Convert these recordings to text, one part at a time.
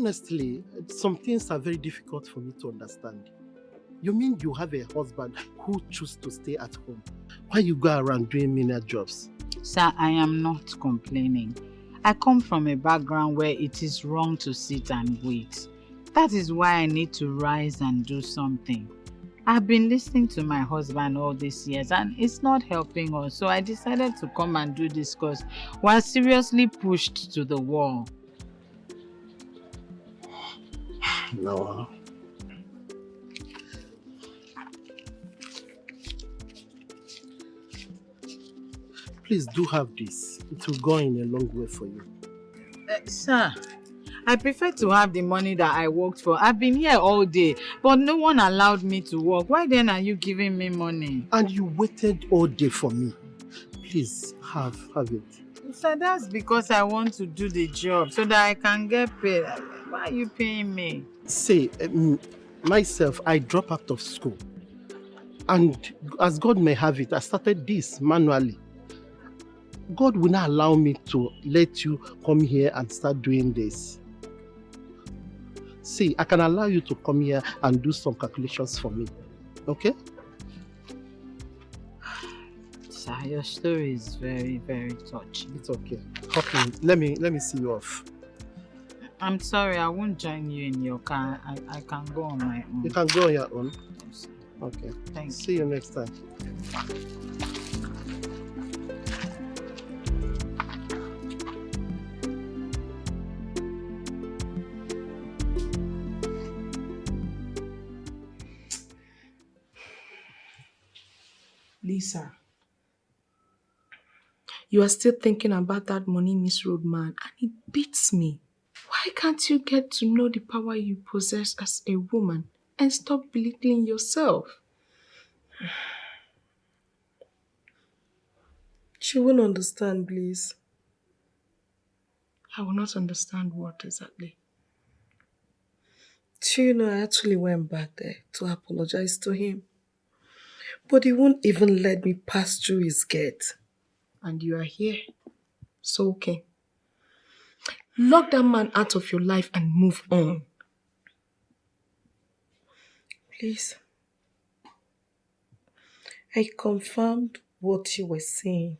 honestly, some things are very difficult for me to understand. You mean you have a husband who chooses to stay at home while you go around doing menial jobs? Sir, I am not complaining. I come from a background where it is wrong to sit and wait. That is why I need to rise and do something. I've been listening to my husband all these years and it's not helping us, so I decided to come and do this course while seriously pushed to the wall. No. Please do have this. It will go in a long way for you. Sir, I prefer to have the money that I worked for. I've been here all day, but no one allowed me to work. Why then are you giving me money? And you waited all day for me. Please, have it. Sir, that's because I want to do the job so that I can get paid. Why are you paying me? Say, myself, I dropped out of school. And as God may have it, I started this manually. God will not allow me to let you come here and start doing this. See, I can allow you to come here and do some calculations for me. Okay? Sir, your story is very, very touching. It's okay. Okay, let me see you off. I'm sorry, I won't join you in your car. I can go on my own. You can go on your own? Yes. Okay. Thank you. See you next time. Lisa, you are still thinking about that money misroad man and it beats me. Why can't you get to know the power you possess as a woman and stop belittling yourself? She won't understand, please. I will not understand what exactly. I actually went back there to apologize to him. But he won't even let me pass through his gate. And you are here. So okay. Lock that man out of your life and move on. Please. I confirmed what you were saying.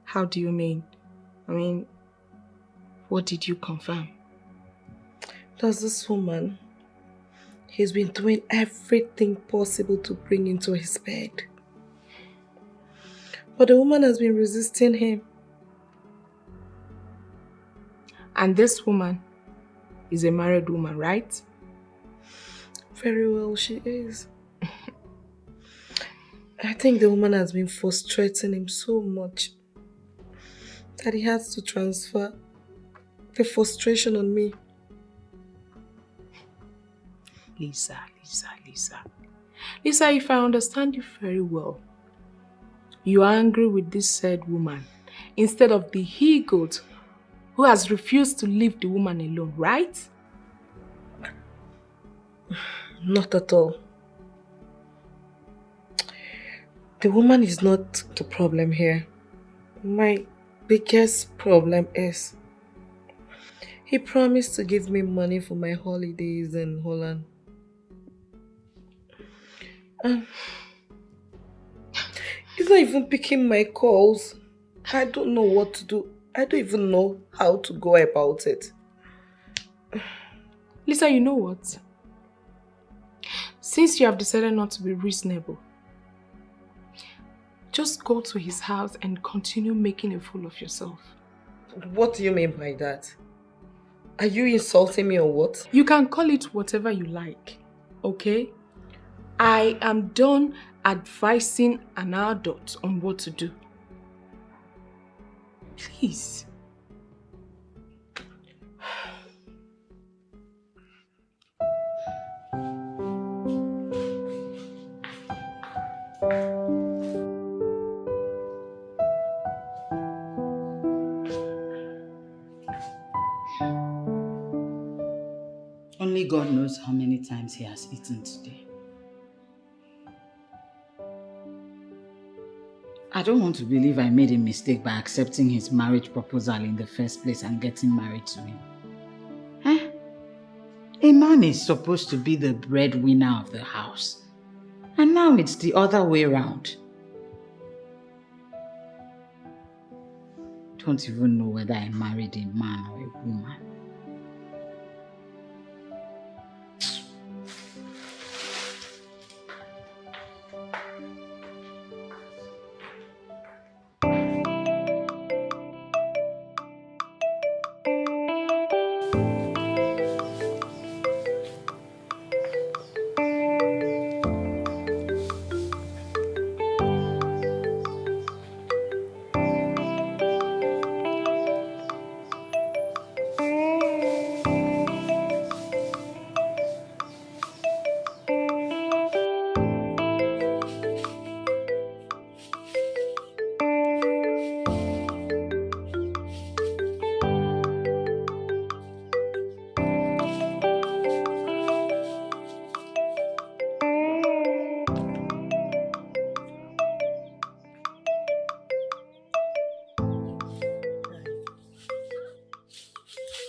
How do you mean? What did you confirm? There's this woman. He's been doing everything possible to bring into his bed. But the woman has been resisting him. And this woman is a married woman, right? Very well, she is. I think the woman has been frustrating him so much that he has to transfer the frustration on me. Lisa, if I understand you very well, you are angry with this said woman instead of the he-goat who has refused to leave the woman alone, right? Not at all. The woman is not the problem here. My biggest problem is he promised to give me money for my holidays in Holland. He's not even picking my calls. I don't know what to do. I don't even know how to go about it. Lisa, you know what? Since you have decided not to be reasonable, just go to his house and continue making a fool of yourself. What do you mean by that? Are you insulting me or what? You can call it whatever you like, okay? I am done advising an adult on what to do. Please. Only God knows how many times he has eaten today. I don't want to believe I made a mistake by accepting his marriage proposal in the first place and getting married to him. Eh? A man is supposed to be the breadwinner of the house. And now it's the other way around. Don't even know whether I married a man or a woman.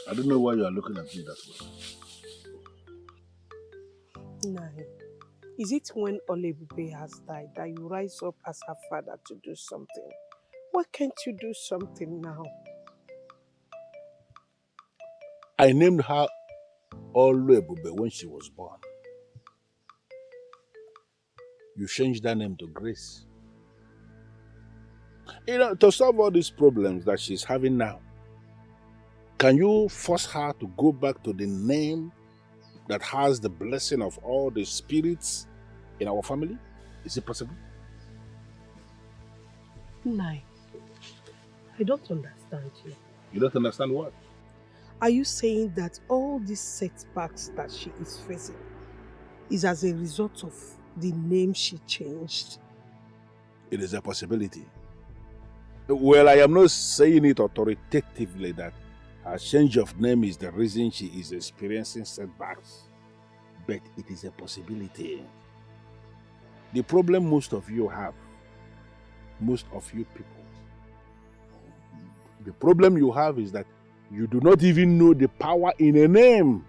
I don't know why you are looking at me that way. Nai, is it when Olebube has died that you rise up as her father to do something? Why can't you do something now? I named her Olebube when she was born. You changed that name to Grace. You know, to solve all these problems that she's having now, can you force her to go back to the name that has the blessing of all the spirits in our family? Is it possible? Nai, I don't understand you. You don't understand what? Are you saying that all these setbacks that she is facing is as a result of the name she changed? It is a possibility. Well, I am not saying it authoritatively that her change of name is the reason she is experiencing setbacks, but it is a possibility. The problem most of you have, most of you people, the problem you have is that you do not even know the power in a name.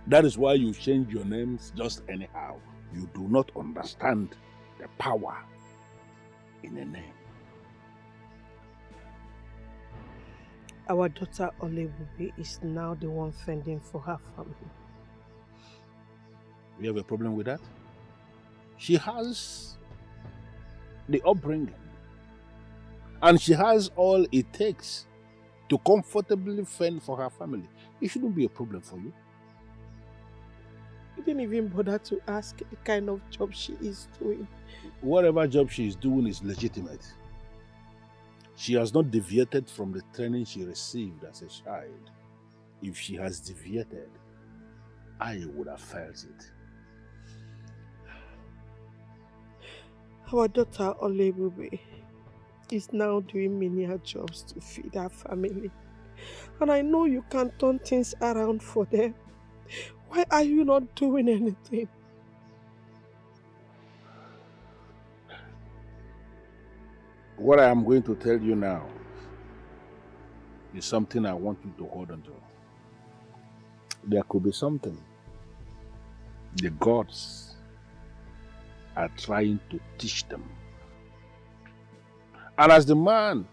That is why you change your names just anyhow. You do not understand the power in a name. Our daughter Olebube is now the one fending for her family. We have a problem with that? She has the upbringing, and she has all it takes to comfortably fend for her family. It shouldn't be a problem for you. You didn't even bother to ask the kind of job she is doing. Whatever job she is doing is legitimate. She has not deviated from the training she received as a child. If she has deviated, I would have felt it. Our daughter Olebube is now doing menial jobs to feed her family. And I know you can turn things around for them. Why are you not doing anything? What I am going to tell you now is something I want you to hold on to. There could be something the gods are trying to teach them. And as the man,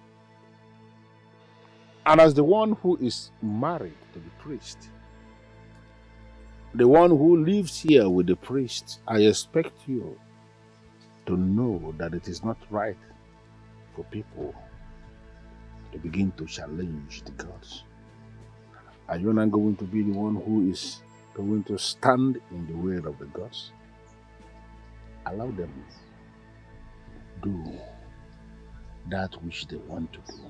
and as the one who is married to the priest, the one who lives here with the priest, I expect you to know that it is not right for people to begin to challenge the gods. Are you not going to be the one who is going to stand in the way of the gods? Allow them do that which they want to do.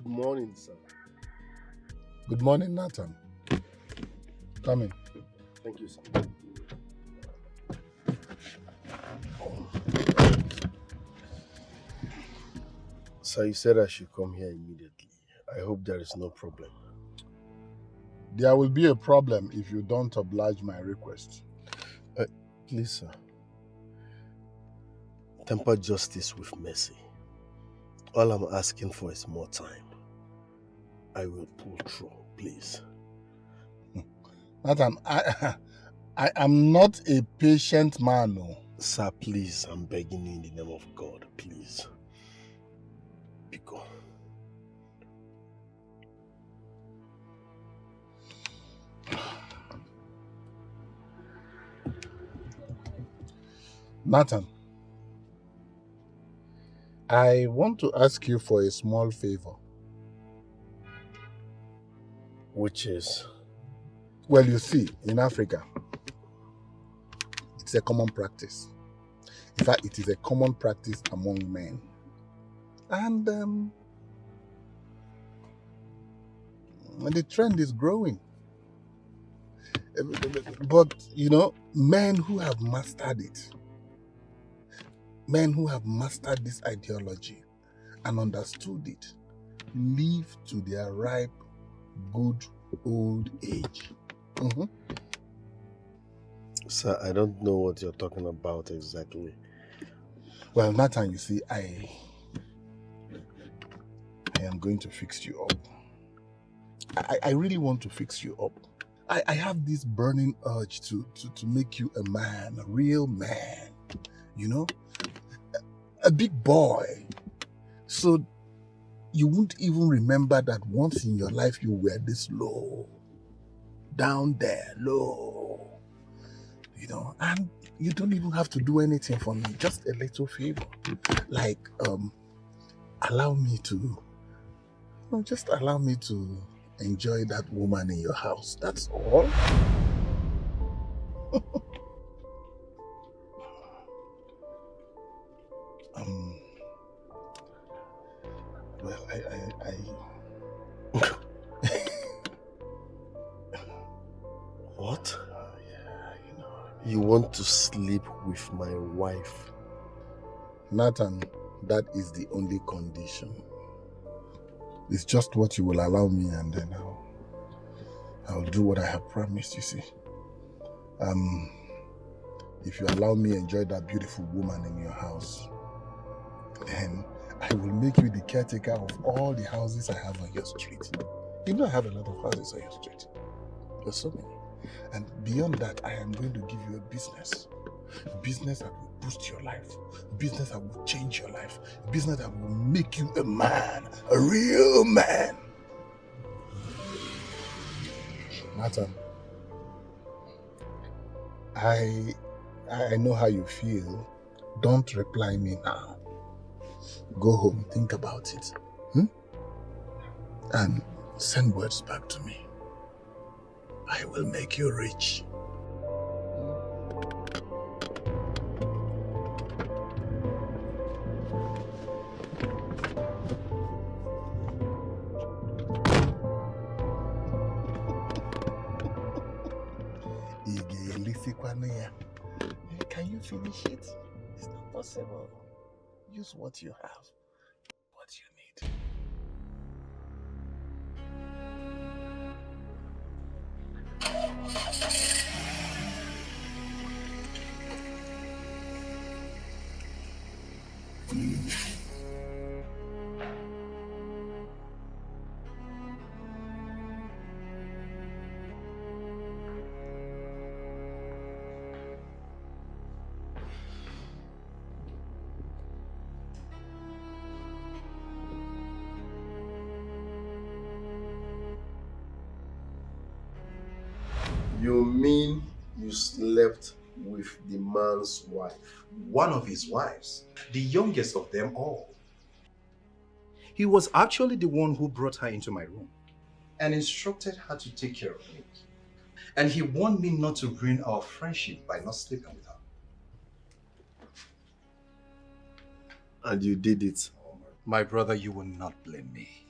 Good morning, sir. Good morning, Nathan. Come in. Thank you, sir. Sir, you said I should come here immediately. I hope there is no problem. There will be a problem if you don't oblige my request. Please, sir. Temper justice with mercy. All I'm asking for is more time. I will pull through, please. Nathan, I am not a patient man. No. Sir, please, I'm begging you in the name of God, please. Pico. Nathan, I want to ask you for a small favor. Which is? Well, you see, in Africa, it's a common practice. In fact, it is a common practice among men. And the trend is growing. But, you know, men who have mastered it, men who have mastered this ideology and understood it, live to their ripe, good old age. Mm-hmm. Sir, I don't know what you're talking about exactly. Well, Nathan, you see, I am going to fix you up. I really want to fix you up. I have this burning urge to make you a man, a real man, you know? A big boy. So you won't even remember that once in your life you were this low. Down there, low. You know, and you don't even have to do anything for me. Just a little favor. Like, allow me to, just allow me to enjoy that woman in your house. That's all. Well, What? Yeah, you know. You want to sleep with my wife? Nathan, that is the only condition. It's just what you will allow me, and then I'll do what I have promised, you see. If you allow me enjoy that beautiful woman in your house, then I will make you the caretaker of all the houses I have on your street. You know I have a lot of houses on your street. There's so many. And beyond that, I am going to give you a business. A business that will boost your life. A business that will change your life. A business that will make you a man. A real man. Nathan, I know how you feel. Don't reply me now. Go home, think about it. And send words back to me. I will make you rich. Can you finish it? It's not possible. Use what you have, what you need. You mean you slept with the man's wife? One of his wives, the youngest of them all. He was actually the one who brought her into my room and instructed her to take care of me. And he warned me not to ruin our friendship by not sleeping with her. And you did it? My brother, you will not blame me.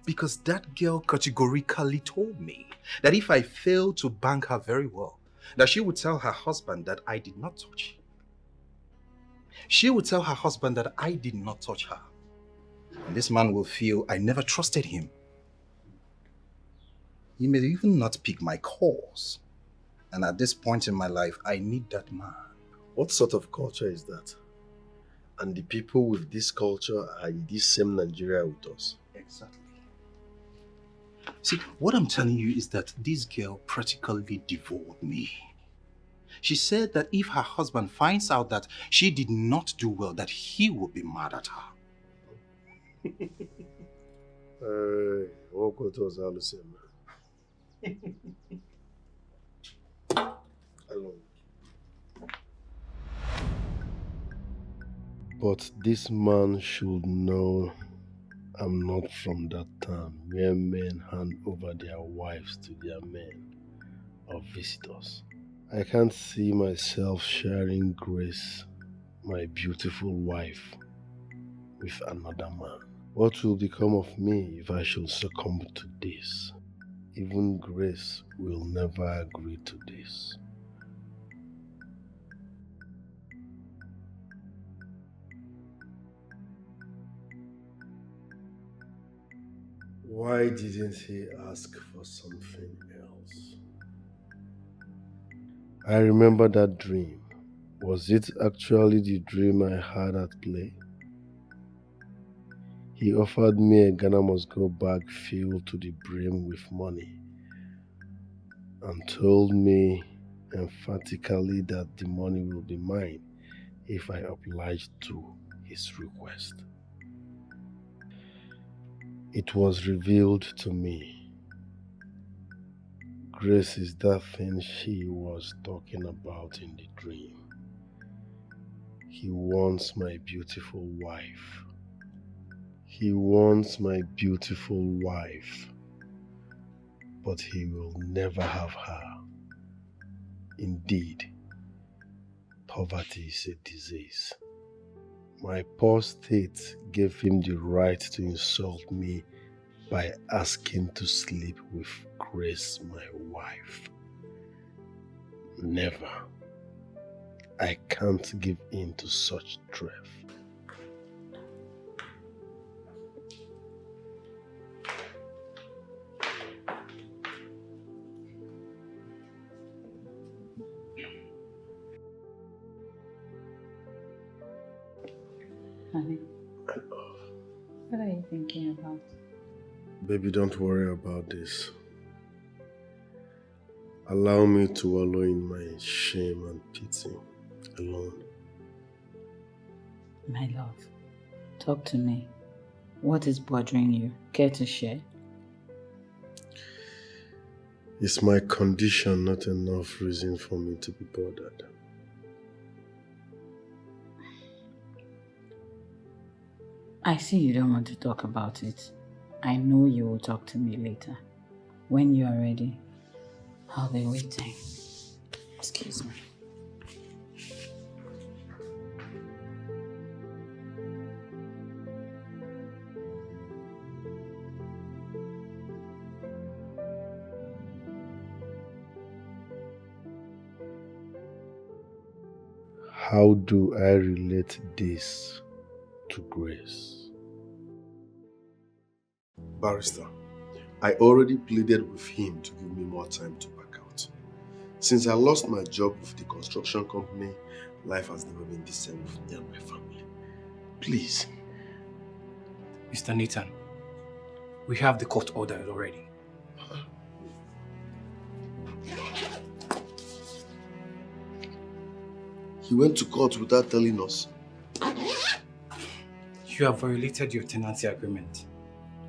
Because that girl categorically told me that if I failed to bank her very well, that she would tell her husband that I did not touch. She would tell her husband that I did not touch her. And this man will feel I never trusted him. He may even not pick my calls. And at this point in my life, I need that man. What sort of culture is that? And the people with this culture are in this same Nigeria with us. Exactly. See, what I'm telling you is that this girl practically devoured me. She said that if her husband finds out that she did not do well, that he will be mad at her. But this man should know I'm not from that town where men hand over their wives to their men or visitors. I can't see myself sharing Grace, my beautiful wife, with another man. What will become of me if I should succumb to this? Even Grace will never agree to this. Why didn't he ask for something else? I remember that dream. Was it actually the dream I had at play? He offered me a Ghana must go bag filled to the brim with money and told me emphatically that the money will be mine if I obliged to his request. It was revealed to me. Grace is that thing she was talking about in the dream. He wants my beautiful wife. He wants my beautiful wife, but he will never have her. Indeed, poverty is a disease. My poor state gave him the right to insult me by asking to sleep with Grace, my wife. Never. I can't give in to such threat. Honey, what are you thinking about? Baby, don't worry about this. Allow me to wallow in my shame and pity alone. My love, talk to me. What is bothering you? Care to share? Is my condition not enough reason for me to be bothered? I see you don't want to talk about it. I know you will talk to me later. When you are ready, I'll be waiting. Excuse me. How do I relate this to Grace? Barrister, I already pleaded with him to give me more time to back out. Since I lost my job with the construction company, life has never been the same with me and my family. Please. Mr. Nathan, we have the court order already. He went to court without telling us. You have violated your tenancy agreement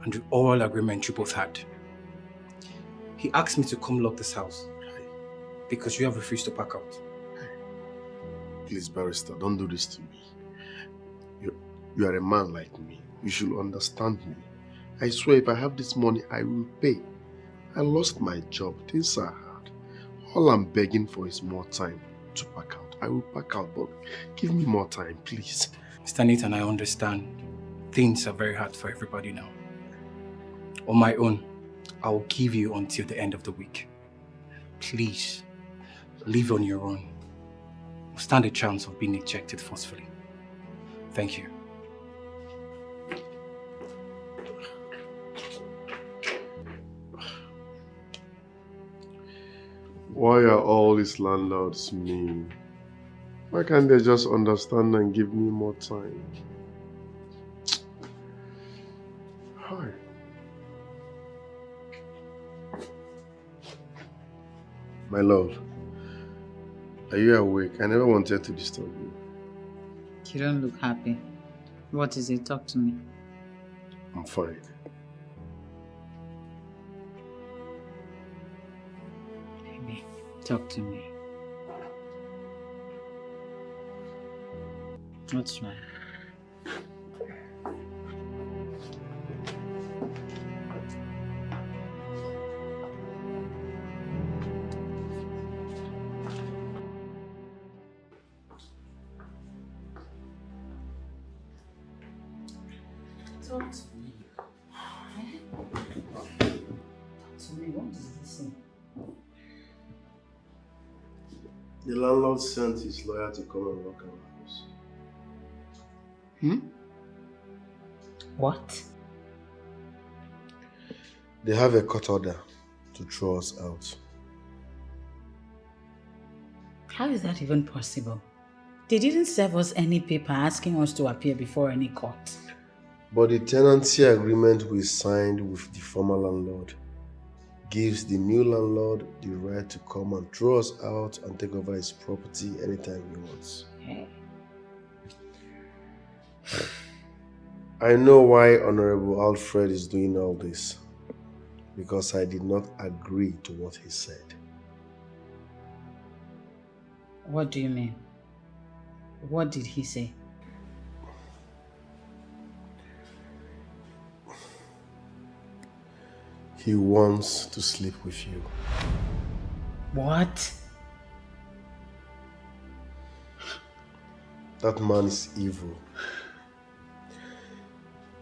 and the oral agreement you both had. He asked me to come lock this house because you have refused to pack out. Please, Barrister, don't do this to me. You are a man like me. You should understand me. I swear if I have this money, I will pay. I lost my job. Things are hard. All I'm begging for is more time to pack out. I will pack out, but give me more time, please. Mr. Nathan, I understand. Things are very hard for everybody now. On my own, I will give you until the end of the week. Please, leave on your own. Stand a chance of being ejected forcefully. Thank you. Why are all these landlords mean? Why can't they just understand and give me more time? Hi. My love, are you awake? I never wanted to disturb you. You don't look happy. What is it? Talk to me. I'm fine. Baby, talk to me. What's wrong? Talk to me. Talk to me. What is this thing? The landlord sent his lawyer to come and lock our house. What? They have a court order to throw us out. How is that even possible? They didn't serve us any paper asking us to appear before any court. But the tenancy agreement we signed with the former landlord gives the new landlord the right to come and throw us out and take over his property anytime he wants. Hey. I know why Honorable Alfred is doing all this. Because I did not agree to what he said. What do you mean? What did he say? He wants to sleep with you. What? That man is evil.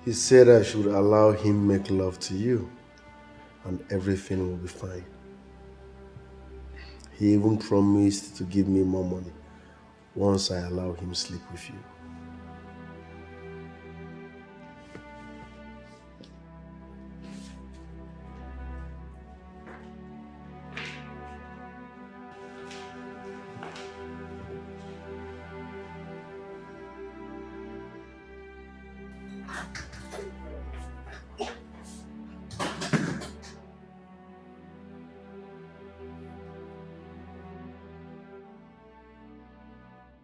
He said I should allow him make love to you and everything will be fine. He even promised to give me more money once I allow him sleep with you.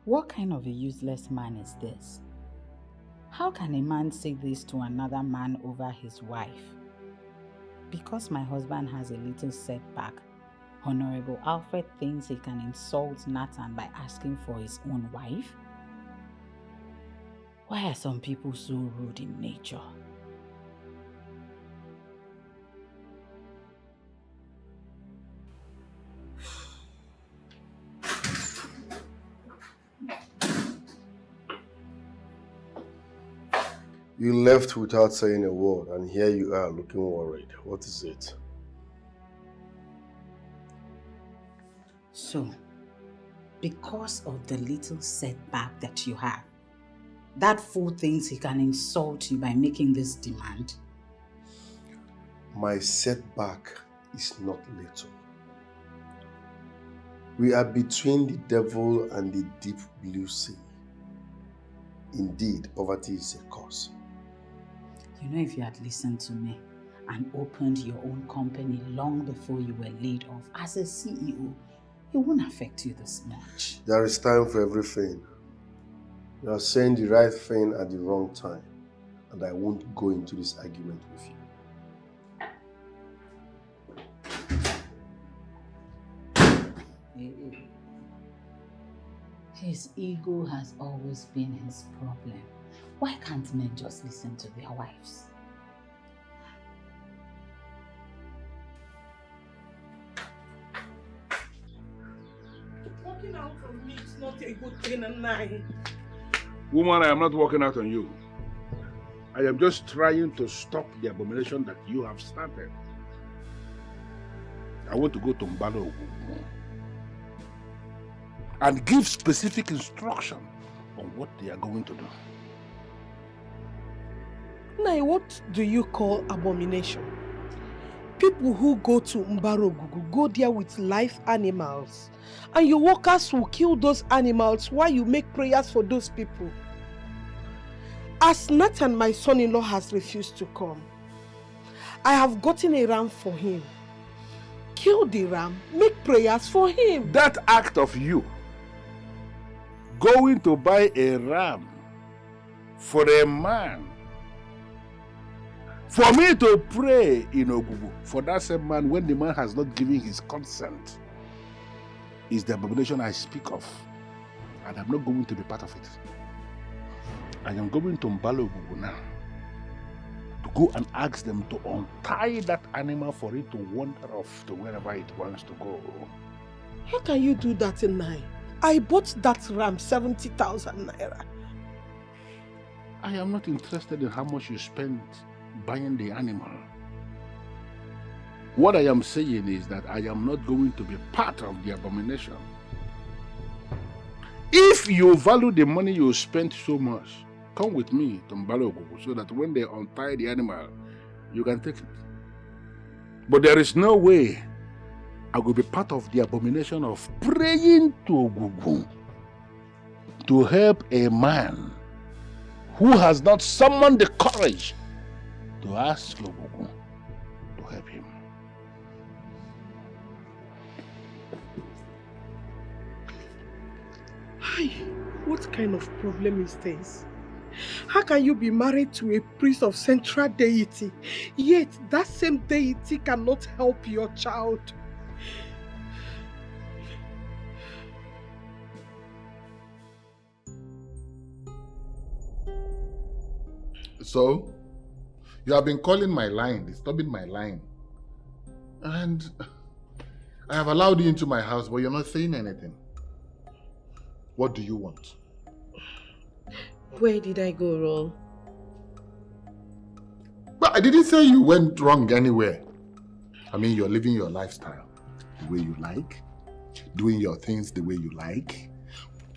What kind of a useless man is this? How can a man say this to another man over his wife? Because my husband has a little setback, Honorable Alfred thinks he can insult Nathan by asking for his own wife? Why are some people so rude in nature? You left without saying a word, and here you are looking worried. What is it? So, because of the little setback that you have, that fool thinks he can insult you by making this demand? My setback is not little. We are between the devil and the deep blue sea. Indeed, poverty is a curse. You know, if you had listened to me and opened your own company long before you were laid off as a CEO, it wouldn't affect you this much. There is time for everything. You are saying the right thing at the wrong time, and I won't go into this argument with you. His ego has always been his problem. Why can't men just listen to their wives? Walking out on me is not a good thing, and I. Woman, I am not walking out on you. I am just trying to stop the abomination that you have started. I want to go to Mbunabo and give specific instruction on what they are going to do. Now, what do you call abomination? People who go to Mbunabo go there with live animals, and your workers will kill those animals while you make prayers for those people. As Nathan, my son-in-law, has refused to come, I have gotten a ram for him. Kill the ram, make prayers for him. That act of you going to buy a ram for a man, for me to pray in Ogugu for that same man when the man has not given his consent, is the abomination I speak of, and I'm not going to be part of it. I am going to Mbunabo now to go and ask them to untie that animal for it to wander off to wherever it wants to go. How can you do that in Nai? I bought that ram 70,000 naira. I am not interested in how much you spent buying the animal. What I am saying is that I am not going to be part of the abomination. If you value the money you spent so much, come with me to Mbunabo so that when they untie the animal, you can take it. But there is no way I will be part of the abomination of praying to Ogugu to help a man who has not summoned the courage to ask Ogugu to help him. Hi, what kind of problem is this? How can you be married to a priest of central deity, yet that same deity cannot help your child? So, you have been calling my line, disturbing my line. And I have allowed you into my house, but you're not saying anything. What do you want? Where did I go wrong? But I didn't say you went wrong anywhere. I mean, you're living your lifestyle the way you like, doing your things the way you like,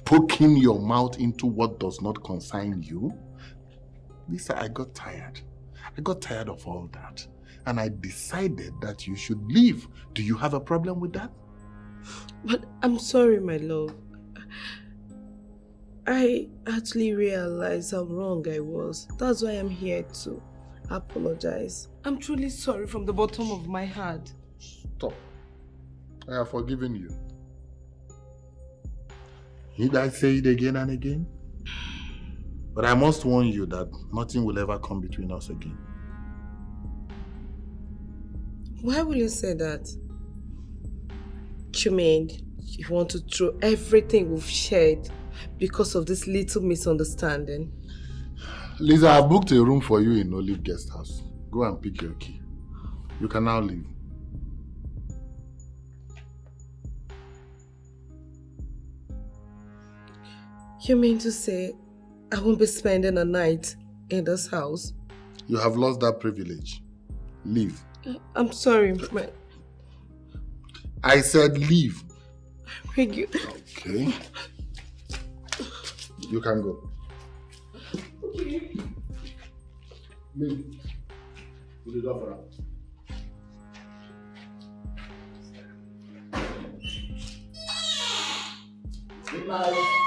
poking your mouth into what does not concern you. Lisa, I got tired. I got tired of all that. And I decided that you should leave. Do you have a problem with that? But I'm sorry, my love. I actually realized how wrong I was. That's why I'm here to apologize. I'm truly sorry from the bottom of my heart. Stop. I have forgiven you. Need I say it again and again? But I must warn you that nothing will ever come between us again. Why will you say that? You mean you want to throw everything we've shared because of this little misunderstanding? Lisa, I booked a room for you in Nolly guest house. Go and pick your key. You can now leave. You mean to say I won't be spending a night in this house? You have lost that privilege. Leave. I'm sorry, I said leave. I beg you. Okay. You can go. Okay. Leave. Put it up around. Good night.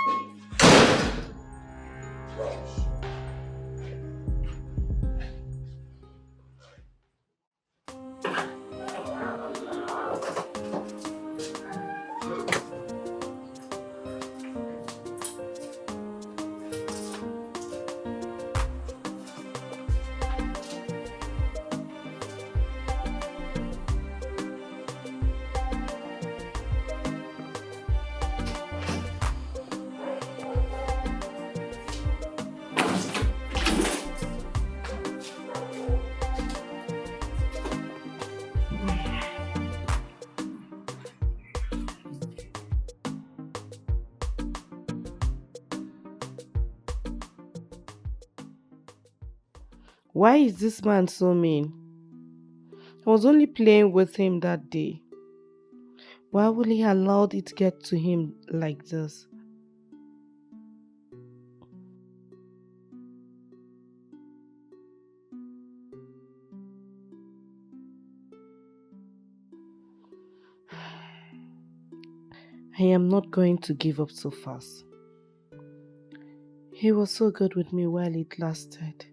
Why is this man so mean? I was only playing with him that day. Why will he allow it to get to him like this? I am not going to give up so fast. He was so good with me while it lasted.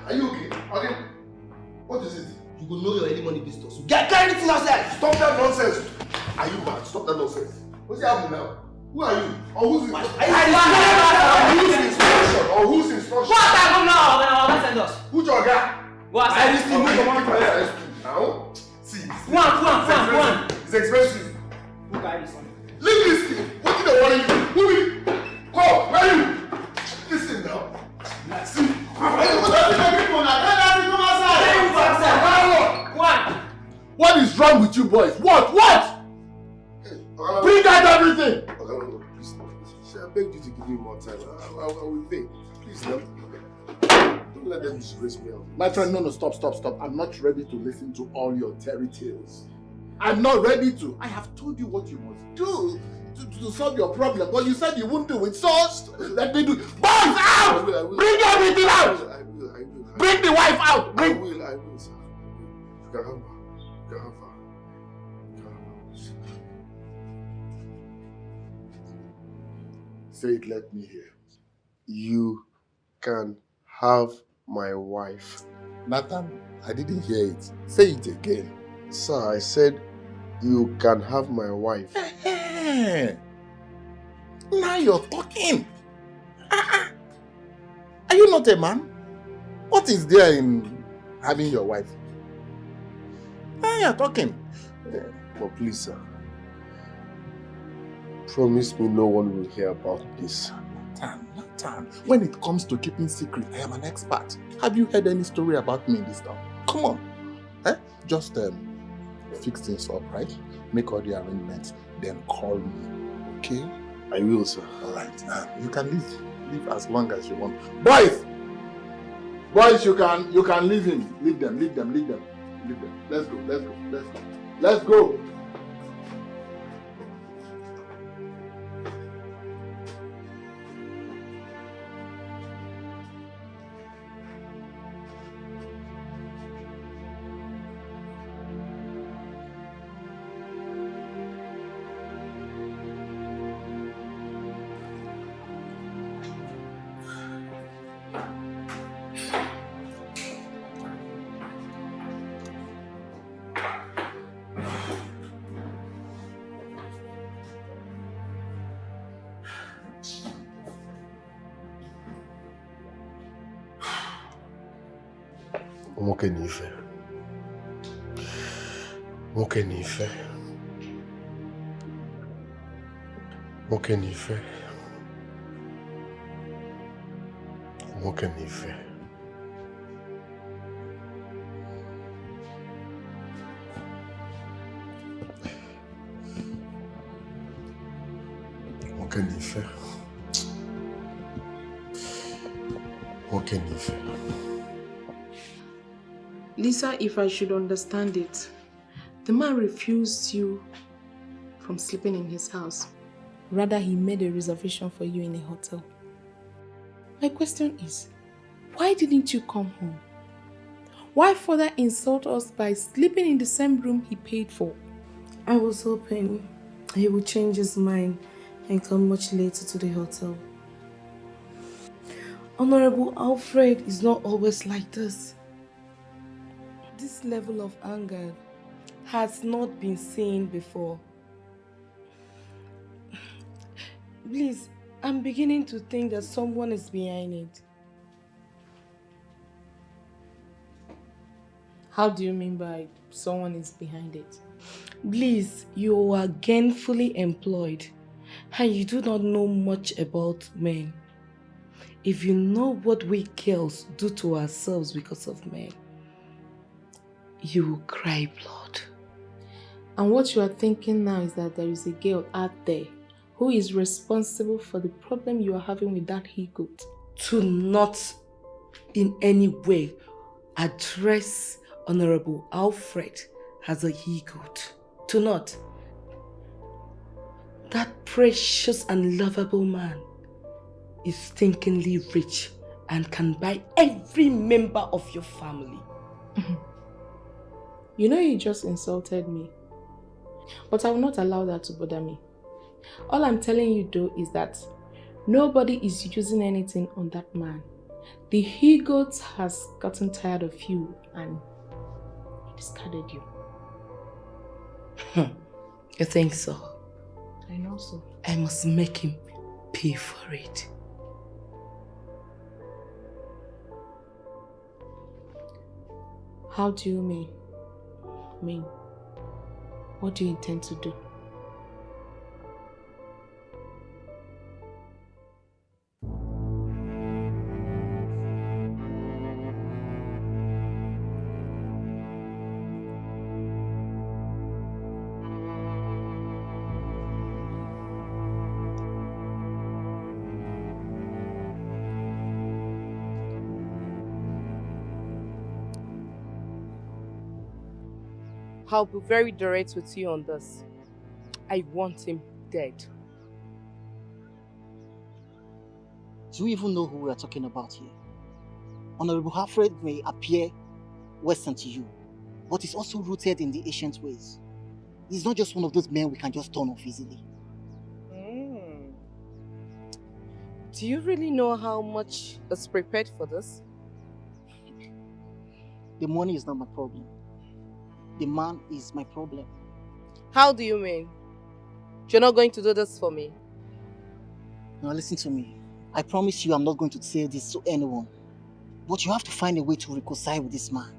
Are you okay? Okay. What is it? You will know your early money visitors. Get everything outside! Stop that nonsense! Are you mad? Stop that nonsense. What's happening now? Who are you? Or who's instruction? Or whose instruction? What happened now? When send us? Who's your guy? What? I just need to come here. Now? See. One. It's expensive. Who carry this one? Leave this thing. What did they want you? Who will? Come, where are you? Listen now. See. What is wrong with you boys? What? Bring out everything! Please, I beg you to give me more time. I will pay. Please, no. Don't let them disgrace me. My friend, no, stop. I'm not ready to listen to all your terry tales. I'm not ready to. I have told you what you must do to solve your problem, but you said you wouldn't do it. So, let me do it. Boys, out! I will. Bring everything out! I will. Bring the wife out! I will, sir. You can have her. Say it, let me hear. You can have my wife. Nathan, I didn't hear it. Say it again. Sir, I said you can have my wife. Now you're talking. Are you not a man? What is there in having your wife? Now you're talking. But please, sir. Promise me no one will hear about this. Nathan. When it comes to keeping secret, I am an expert. Have you heard any story about me in this town? Come on. Just fix things up, right? Make all the arrangements, then call me. Okay? I will, sir. Alright. You can leave. Leave as long as you want. Boys! Boys, you can leave him. Leave them. Let's go. Nwoke n'ife. Lisa, if I should understand it, the man refused you from sleeping in his house. Rather, he made a reservation for you in a hotel. My question is, why didn't you come home? Why further insult us by sleeping in the same room he paid for? I was hoping he would change his mind and come much later to the hotel. Honorable Alfred is not always like this. This level of anger has not been seen before. Please, I'm beginning to think that someone is behind it. How do you mean by someone is behind it? Please, you are gainfully employed. And you do not know much about men. If you know what we girls do to ourselves because of men, you will cry blood. And what you are thinking now is that there is a girl out there who is responsible for the problem you are having with that he-goat. To not in any way address Honorable Alfred as a he-goat. To not. That precious and lovable man is stinkingly rich and can buy every member of your family. You know you just insulted me, but I will not allow that to bother me. All I'm telling you though is that nobody is using anything on that man. The he-goat has gotten tired of you and he discarded you. You think so? I know so. I must make him pay for it. How do you mean? What do you intend to do? I'll be very direct with you on this. I want him dead. Do you even know who we are talking about here? Honorable Alfred may appear Western to you, but he's also rooted in the ancient ways. He's not just one of those men we can just turn off easily. Do you really know how much is prepared for this? The money is not my problem. The man is my problem. How do you mean? You're not going to do this for me? Now listen to me. I promise you I'm not going to say this to anyone. But you have to find a way to reconcile with this man.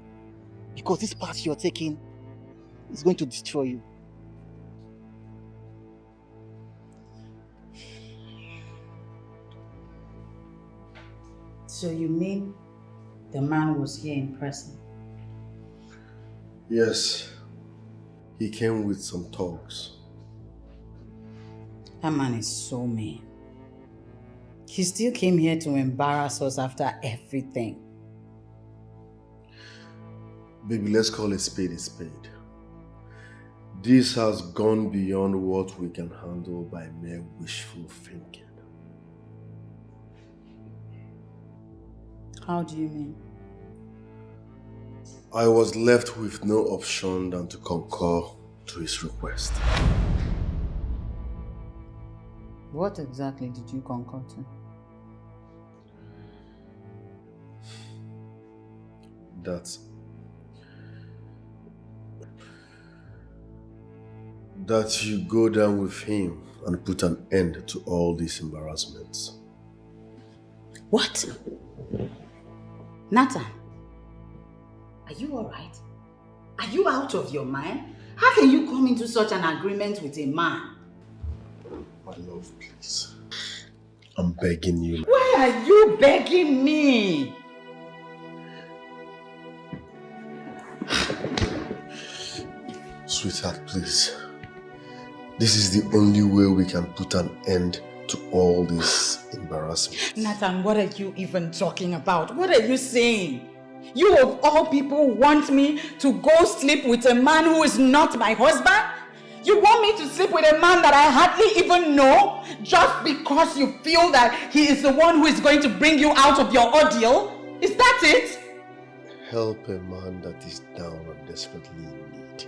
Because this path you're taking is going to destroy you. So you mean the man was here in person? Yes, he came with some talks. That man is so mean. He still came here to embarrass us after everything. Baby, let's call a spade a spade. This has gone beyond what we can handle by mere wishful thinking. How do you mean? I was left with no option than to concur to his request. What exactly did you concur to? That you go down with him and put an end to all these embarrassments. What? Nathan, are you alright? Are you out of your mind? How can you come into such an agreement with a man? My love, please. I'm begging you. Why are you begging me? Sweetheart, please. This is the only way we can put an end to all this embarrassment. Nathan, what are you even talking about? What are you saying? You of all people want me to go sleep with a man who is not my husband? You want me to sleep with a man that I hardly even know just because you feel that he is the one who is going to bring you out of your ordeal? Is that it? Help a man that is down and desperately in need.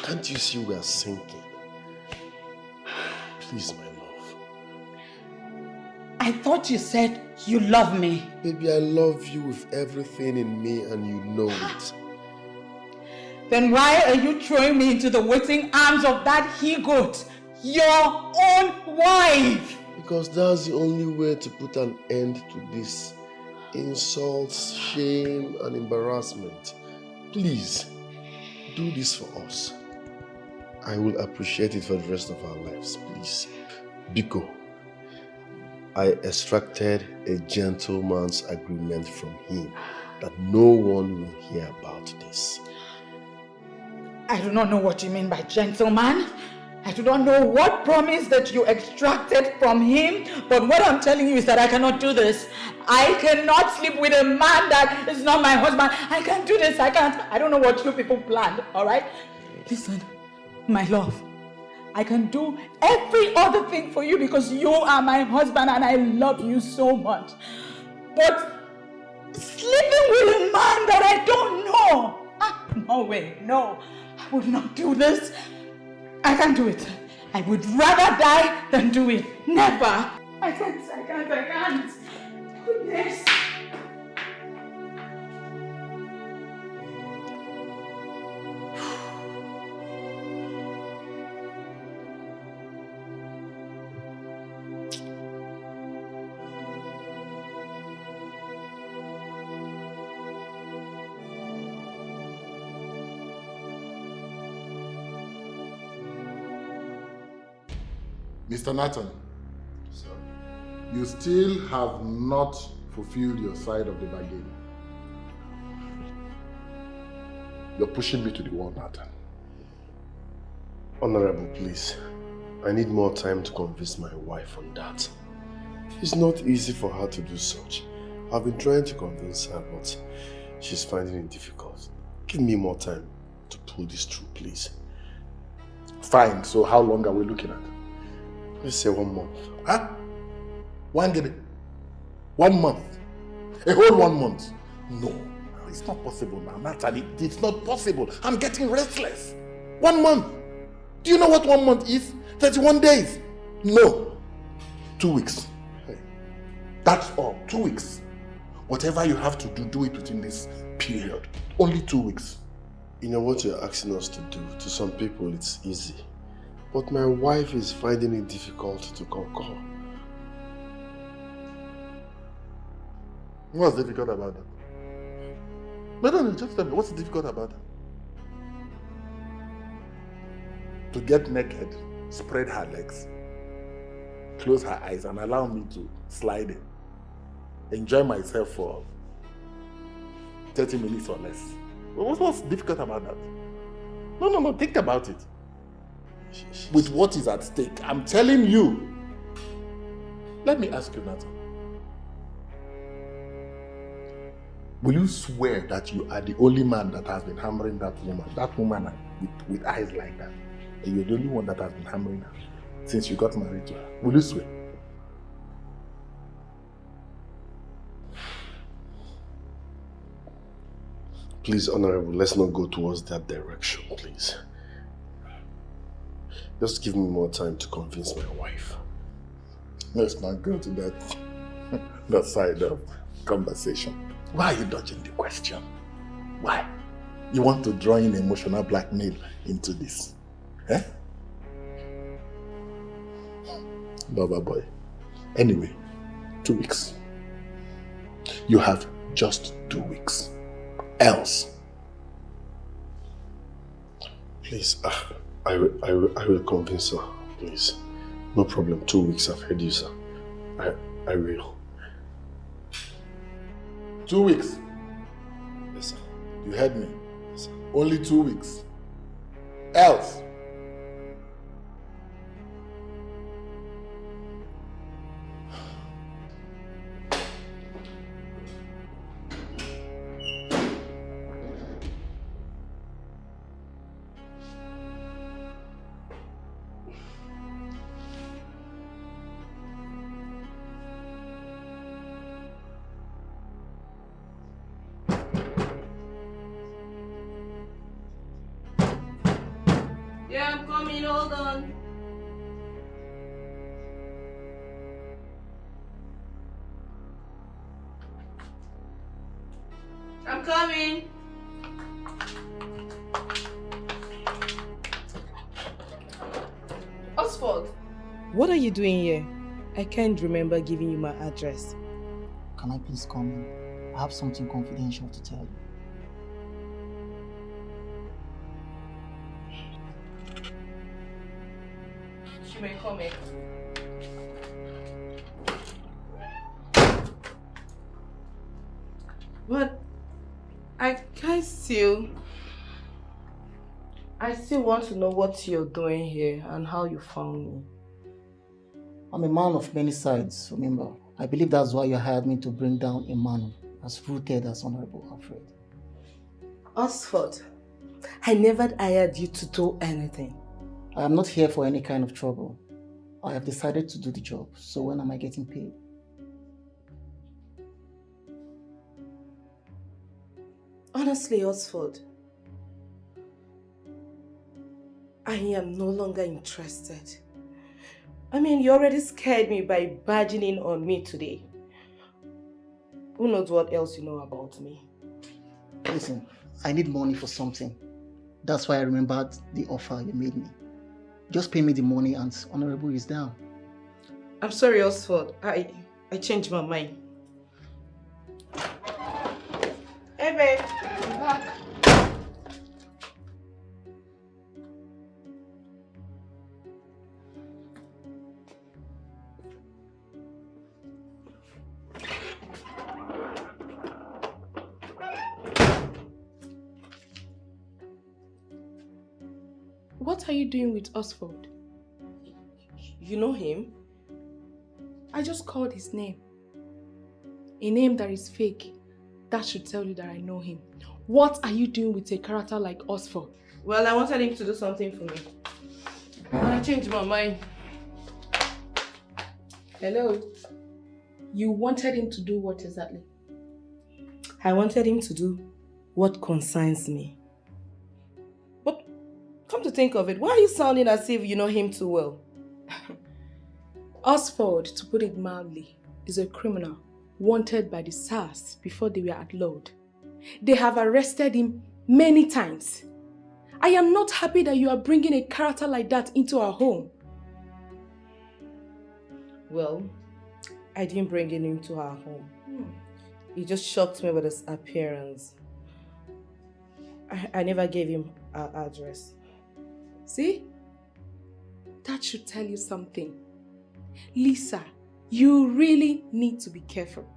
Can't you see we are sinking? Please, my love. I thought you said you love me. Baby, I love you with everything in me and you know it. Then why are you throwing me into the waiting arms of that he-goat, your own wife? Because that's the only way to put an end to this insults, shame and embarrassment. Please, do this for us. I will appreciate it for the rest of our lives, please. Biko, I extracted a gentleman's agreement from him that no one will hear about this. I do not know what you mean by gentleman. I do not know what promise that you extracted from him, but what I'm telling you is that I cannot do this. I cannot sleep with a man that is not my husband. I can't do this. I can't. I don't know what you people planned, all right? Listen, my love, I can do every other thing for you because you are my husband and I love you so much. But sleeping with a man that I don't know, no way, no. I would not do this. I can't do it. I would rather die than do it. Never. I can't. Goodness. Mr. Nathan, sir, you still have not fulfilled your side of the bargain. You're pushing me to the wall, Nathan. Honorable, please. I need more time to convince my wife on that. It's not easy for her to do such. I've been trying to convince her, but she's finding it difficult. Give me more time to pull this through, please. Fine, so how long are we looking at? Let's say 1 month. Huh? 1 month? A whole 1 month? No, it's not possible now, Natalie. It's not possible. I'm getting restless. 1 month? Do you know what 1 month is? 31 days. No. 2 weeks. That's all. 2 weeks. Whatever you have to do, do it within this period. Only 2 weeks. You know what you're asking us to do? To some people, it's easy. But my wife is finding it difficult to concur. What's difficult about that? No, just tell me, what's difficult about that? To get naked, spread her legs, close her eyes and allow me to slide in. Enjoy myself for 30 minutes or less. What's difficult about that? No, think about it. With what is at stake, I'm telling you. Let me ask you, Nathan. Will you swear that you are the only man that has been hammering that woman with eyes like that? And you're the only one that has been hammering her since you got married to her? Will you swear? Please, Honorable, let's not go towards that direction, please. Just give me more time to convince my wife. Let's not go to that side of conversation. Why are you dodging the question? Why? You want to draw in emotional blackmail into this? Eh? Lover boy. Anyway, 2 weeks. You have just 2 weeks. Else. Please, I will convince her, please. No problem. 2 weeks, I've heard you, sir. I will. 2 weeks? Yes, sir. You heard me? Yes, sir. Only 2 weeks. Else. Yeah, I'm coming, hold on. I'm coming. Oswald, what are you doing here? I can't remember giving you my address. Can I please come in? I have something confidential to tell you. You may come in. But I still want to know what you're doing here and how you found me. I'm a man of many sides, remember. I believe that's why you hired me to bring down a man as rooted as Honorable Alfred. Osford, I never hired you to do anything. I am not here for any kind of trouble. I have decided to do the job, so when am I getting paid? Honestly, Osford, I am no longer interested. I mean, you already scared me by barging in on me today. Who knows what else you know about me? Listen, I need money for something. That's why I remembered the offer you made me. Just pay me the money and Honorable is down. I'm sorry, Osford. I changed my mind. Hey, babe. I'm back. What are you doing with Osford? You know him? I just called his name. A name that is fake. That should tell you that I know him. What are you doing with a character like Osford? Well, I wanted him to do something for me. And I changed my mind. Hello? You wanted him to do what exactly? I wanted him to do what concerns me. But come to think of it, why are you sounding as if you know him too well? Osford, to put it mildly, is a criminal wanted by the SARS before they were outlawed. They have arrested him many times. I am not happy that you are bringing a character like that into our home. Well, I didn't bring him into our home. He just shocked me with his appearance. I never gave him our address. See? That should tell you something. Lisa, you really need to be careful.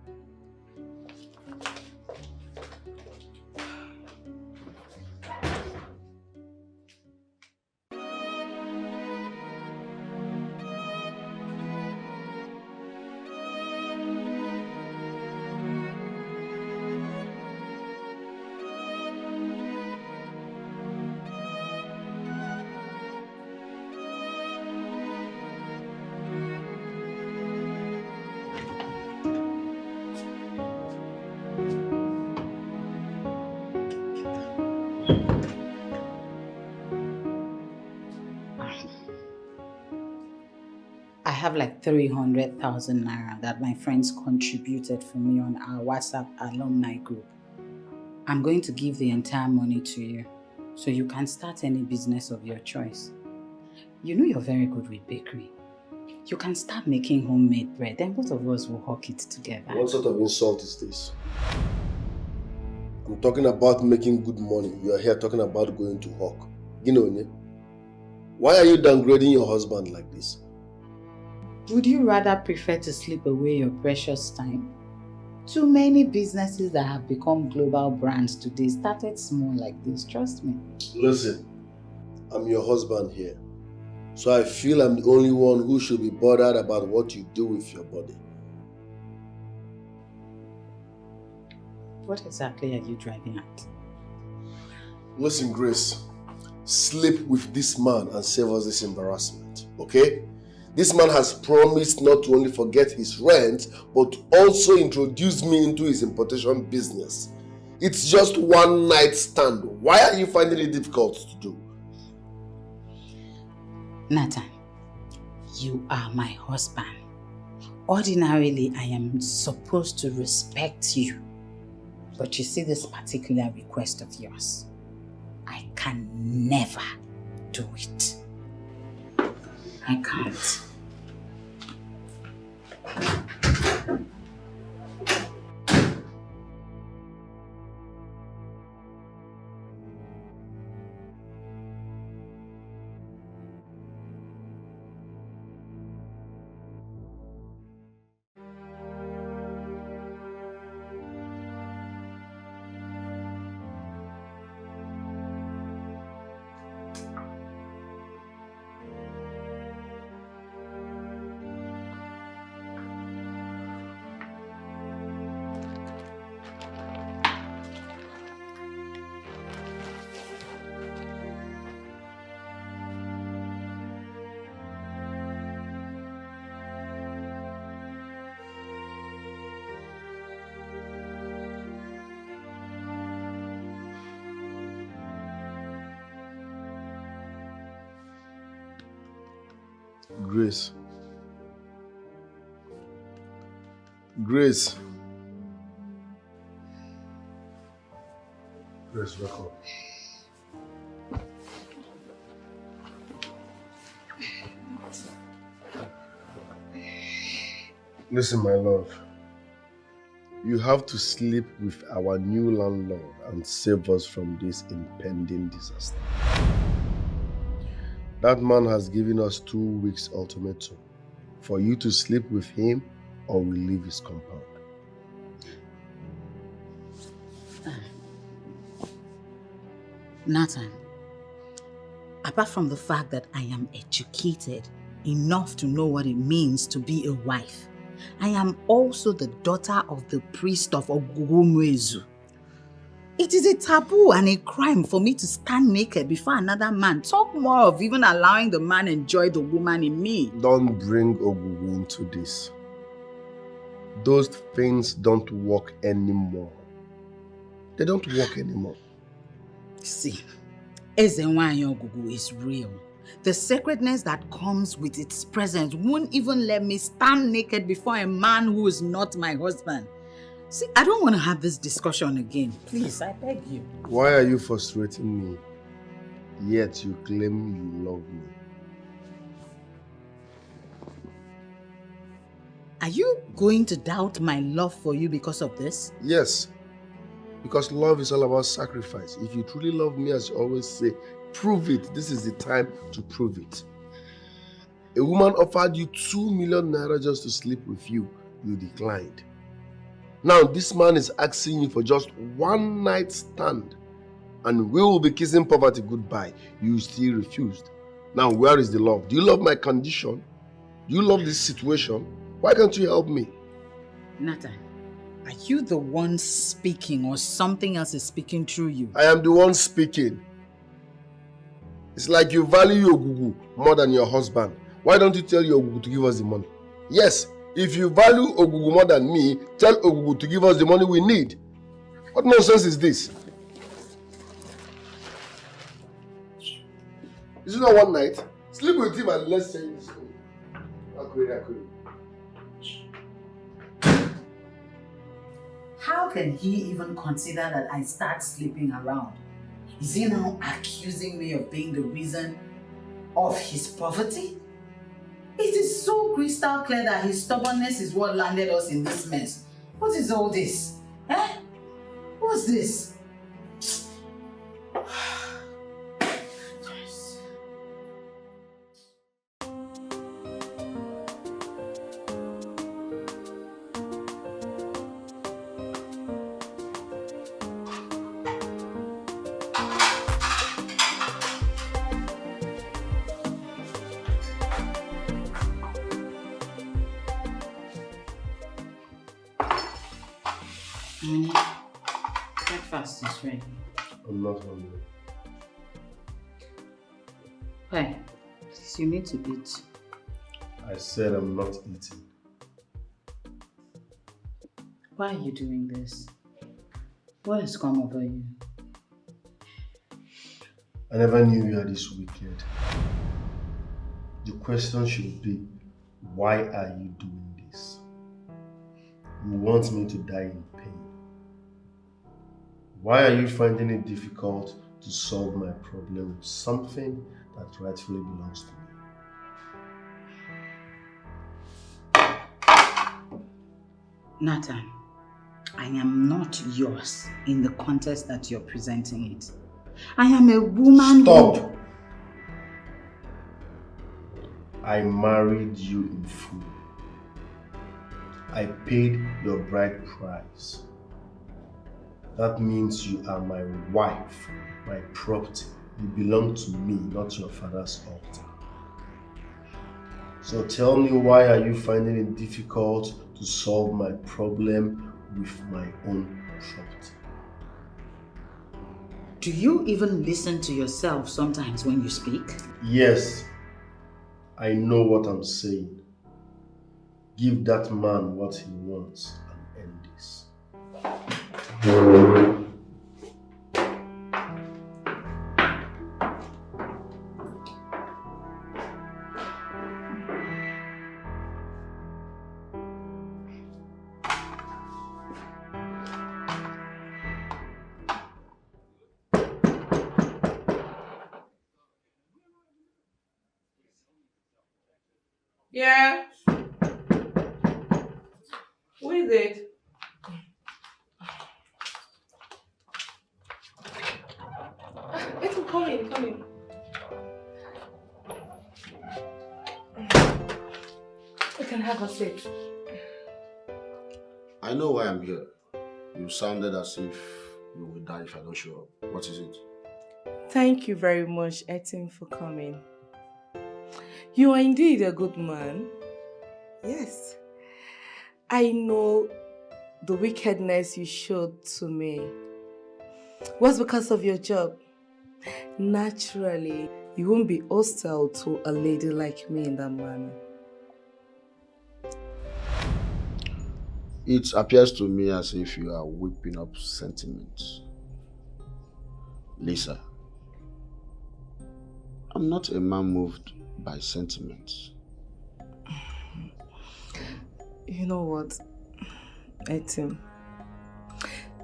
I have like 300,000 naira that my friends contributed for me on our WhatsApp alumni group. I'm going to give the entire money to you so you can start any business of your choice. You know you're very good with bakery. You can start making homemade bread, then both of us will hawk it together. What sort of insult is this? I'm talking about making good money. You are here talking about going to hawk. Ginonye, why are you downgrading your husband like this? Would you rather prefer to sleep away your precious time? Too many businesses that have become global brands today started small like this, trust me. Listen, I'm your husband here. So I feel I'm the only one who should be bothered about what you do with your body. What exactly are you driving at? Listen, Grace, sleep with this man and save us this embarrassment, okay? This man has promised not to only forget his rent, but also introduce me into his importation business. It's just one night stand. Why are you finding it difficult to do? Nathan, you are my husband. Ordinarily, I am supposed to respect you. But you see this particular request of yours, I can never do it. I can't. Grace. Grace. Grace, wake up. Listen, my love. You have to sleep with our new landlord and save us from this impending disaster. That man has given us 2 weeks ultimatum for you to sleep with him or we leave his compound. Nathan, apart from the fact that I am educated enough to know what it means to be a wife, I am also the daughter of the priest of Ogugumwezu. It is a taboo and a crime for me to stand naked before another man. Talk more of even allowing the man enjoy the woman in me. Don't bring Ogugu into this. Those things don't work anymore. They don't work anymore. See, Ezenwanyi Ogugu is real. The sacredness that comes with its presence won't even let me stand naked before a man who is not my husband. See, I don't want to have this discussion again. Please, I beg you. Why are you frustrating me? Yet you claim you love me. Are you going to doubt my love for you because of this? Yes. Because love is all about sacrifice. If you truly love me, as you always say, prove it. This is the time to prove it. A woman offered you 2 million naira just to sleep with you. You declined. Now this man is asking you for just 1 night stand. And we will be kissing poverty goodbye. You still refused. Now where is the love? Do you love my condition? Do you love this situation? Why can't you help me? Nathan, are you the one speaking or something else is speaking through you? I am the one speaking. It's like you value your Ogugu more than your husband. Why don't you tell your Ogugu to give us the money? Yes, if you value Ogugu more than me, tell Ogugu to give us the money we need. What nonsense is this? Is it not one night? Sleep with him and let's say this. How can he even consider that I start sleeping around? Is he now accusing me of being the reason of his poverty? It is so crystal clear that his stubbornness is what landed us in this mess. What is all this? Eh? What's this? Breakfast is ready. I'm not hungry. Why? Please, you need to eat. I said I'm not eating. Why are you doing this? What has come over you? I never knew you were this wicked. The question should be, why are you doing this? You want me to die in pain. Why are you finding it difficult to solve my problem with something that rightfully belongs to me? Nathan, I am not yours in the context that you're presenting it. I am a woman. Stop! I married you in full. I paid your bride price. That means you are my wife, my property. You belong to me, not your father's altar. So tell me, why are you finding it difficult to solve my problem with my own property? Do you even listen to yourself sometimes when you speak? Yes, I know what I'm saying. Give that man what he wants and end this. Yeah. Who is it? Let him come in, come in. We can have a seat. I know why I'm here. You sounded as if you will die if I don't show up. What is it? Thank you very much, Etim, for coming. You are indeed a good man. Yes. I know the wickedness you showed to me was because of your job. Naturally, you won't be hostile to a lady like me in that manner. It appears to me as if you are whipping up sentiments. Lisa, I'm not a man moved by sentiments. You know what, Etim?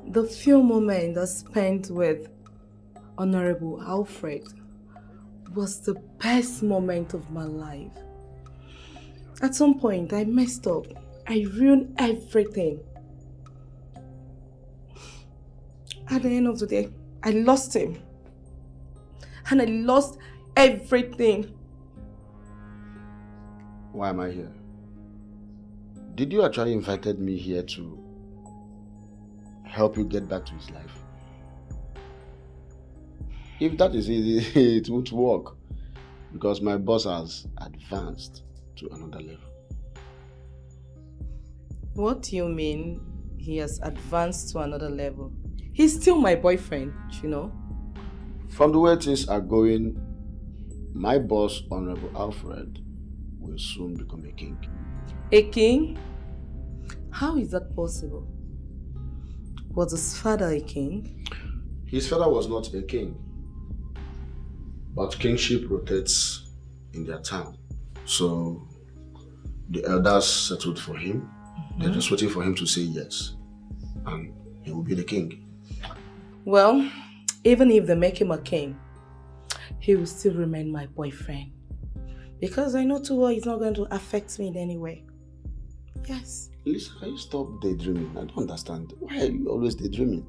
The few moments I spent with Honorable Alfred was the best moment of my life. At some point, I messed up. I ruined everything. At the end of the day, I lost him. And I lost everything. Why am I here? Did you actually invited me here to help you get back to his life? If that is easy, it won't work. Because my boss has advanced to another level. What do you mean he has advanced to another level? He's still my boyfriend, you know. From the way things are going, my boss, Honorable Alfred, will soon become a king. A king? How is that possible? Was his father a king? His father was not a king. But kingship rotates in their town. So the elders settled for him. They're just waiting for him to say yes. And he will be the king. Well, even if they make him a king, he will still remain my boyfriend. Because I know too well he's not going to affect me in any way. Yes. Lisa, can you stop daydreaming? I don't understand. Why are you always daydreaming?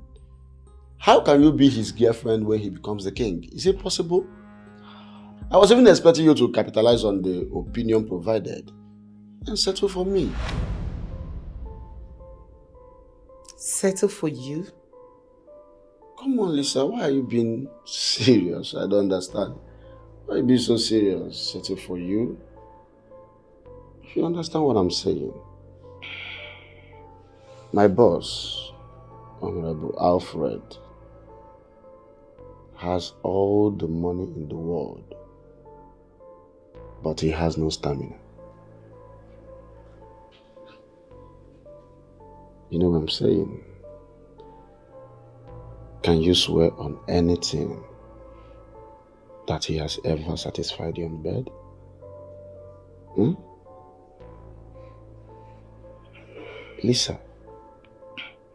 How can you be his girlfriend when he becomes the king? Is it possible? I was even expecting you to capitalize on the opinion provided and settle for me. Settle for you? Come on, Lisa, why are you being serious? I don't understand. Why are you being so serious? Settle for you? If you understand what I'm saying. My boss, Honorable Alfred, has all the money in the world, but he has no stamina. You know what I'm saying? Can you swear on anything that he has ever satisfied you on bed? Lisa,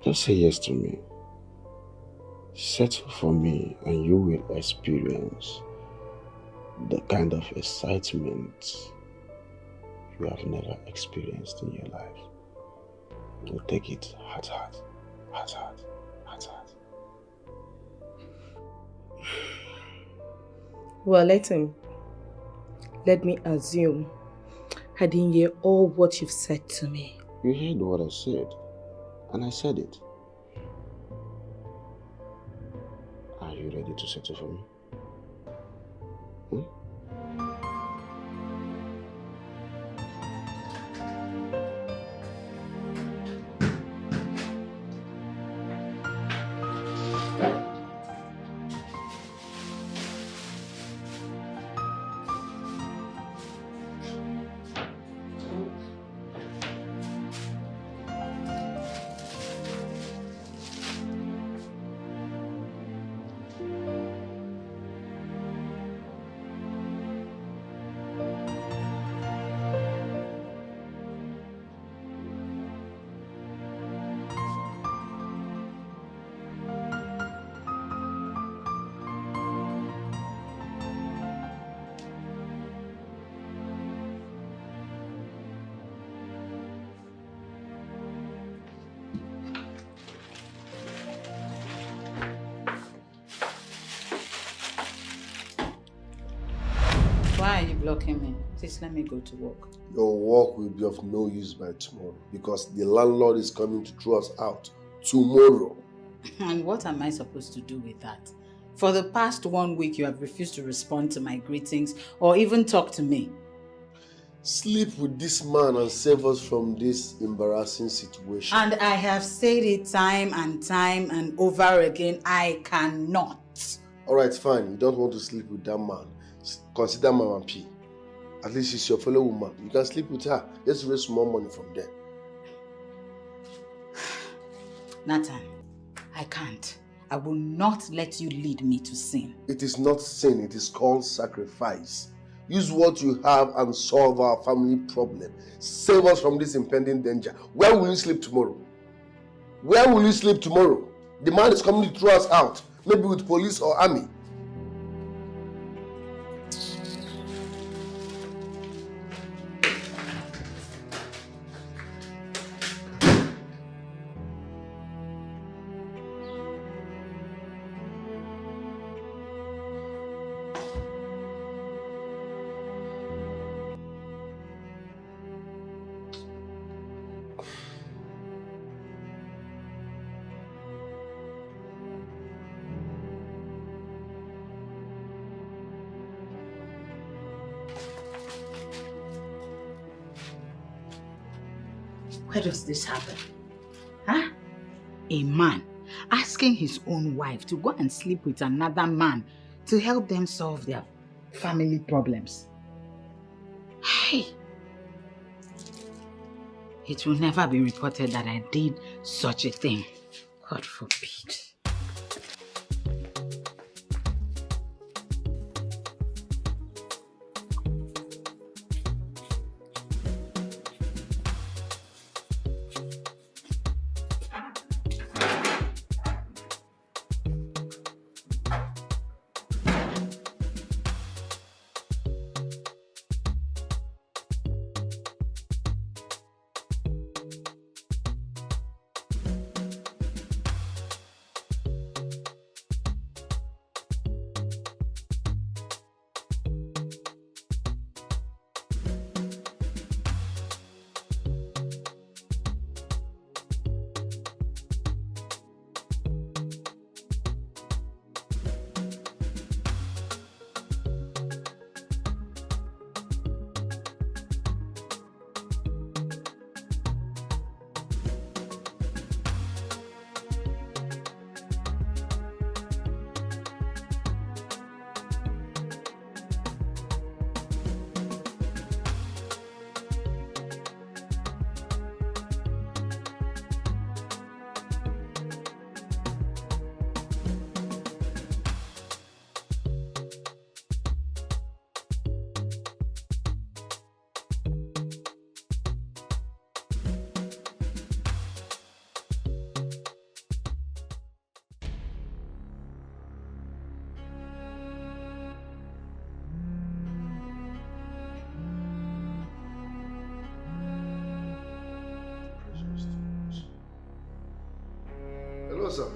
just say yes to me. Settle for me and you will experience the kind of excitement you have never experienced in your life. You take it heart, heart, heart, heart, heart, heart. Well, let me assume I didn't hear all what you've said to me. You heard what I said, and I said it. Are you ready to settle for me? locking me. Please let me go to work. Your work will be of no use by tomorrow because the landlord is coming to throw us out tomorrow. And what am I supposed to do with that? For the past 1 week, you have refused to respond to my greetings or even talk to me. Sleep with this man and save us from this embarrassing situation. And I have said it time and over again, I cannot. Alright, fine. You don't want to sleep with that man. Consider Mama P. At least she's your fellow woman. You can sleep with her. Let's raise more money from there. Nathan, I can't. I will not let you lead me to sin. It is not sin. It is called sacrifice. Use what you have and solve our family problem. Save us from this impending danger. Where will you sleep tomorrow? Where will you sleep tomorrow? The man is coming to throw us out. Maybe with police or army. Where does this happen? Huh? A man asking his own wife to go and sleep with another man to help them solve their family problems. Hey! It will never be reported that I did such a thing. God forbid. Hello, sir.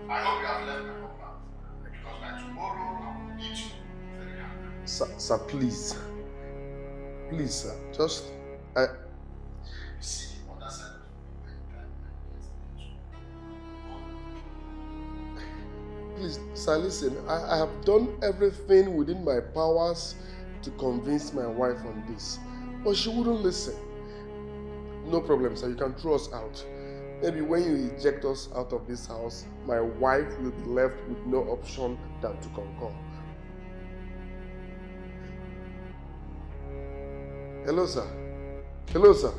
I hope you have left my compound because by tomorrow I will need you very hard. Sir, please. Please, sir. Just, See, on that side of Please, sir, listen. I have done everything within my powers to convince my wife on this. But she wouldn't listen. No problem, sir. You can throw us out. Maybe when you eject us out of this house, my wife will be left with no option than to concur. Hello, sir. Hello, sir.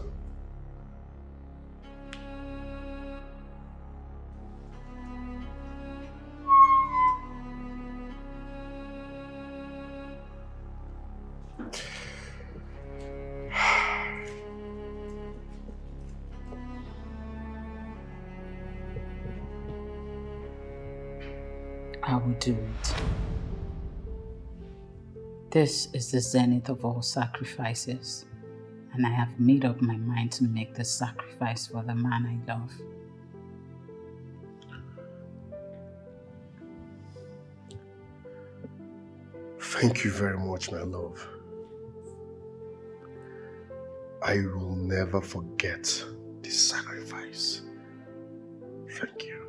I will do it. This is the zenith of all sacrifices, and I have made up my mind to make the sacrifice for the man I love. Thank you very much, my love. I will never forget this sacrifice. Thank you.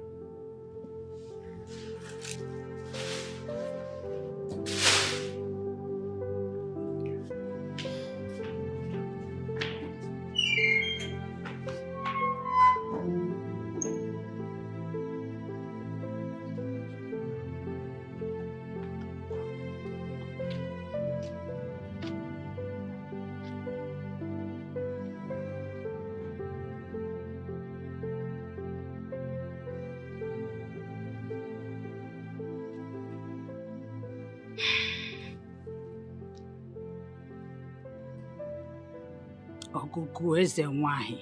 Oguguezenwahi,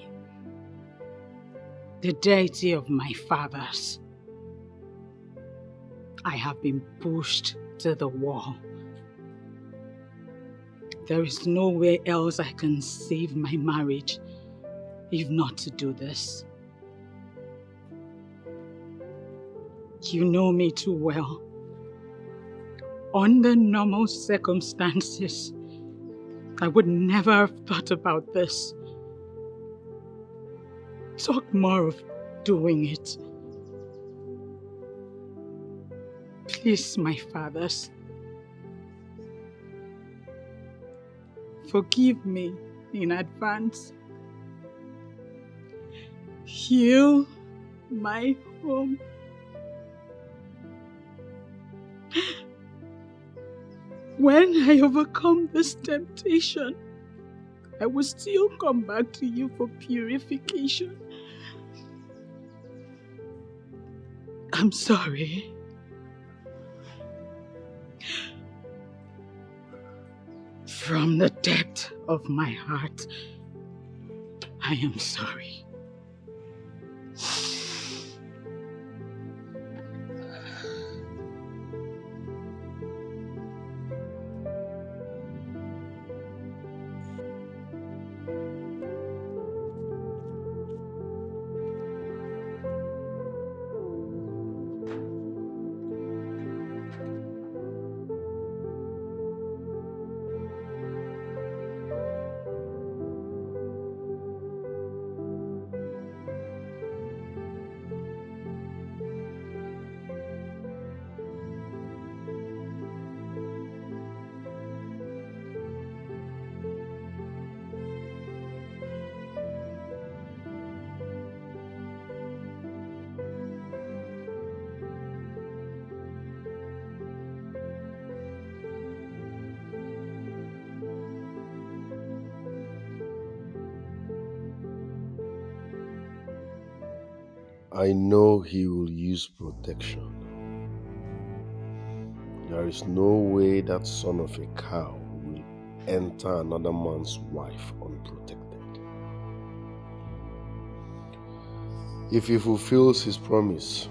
the deity of my fathers. I have been pushed to the wall. There is nowhere else I can save my marriage if not to do this. You know me too well. Under normal circumstances, I would never have thought about this. Talk more of doing it. Please, my fathers, forgive me in advance. Heal my home. When I overcome this temptation, I will still come back to you for purification. I'm sorry. From the depth of my heart, I am sorry. I know he will use protection. There is no way that son of a cow will enter another man's wife unprotected. If he fulfills his promise,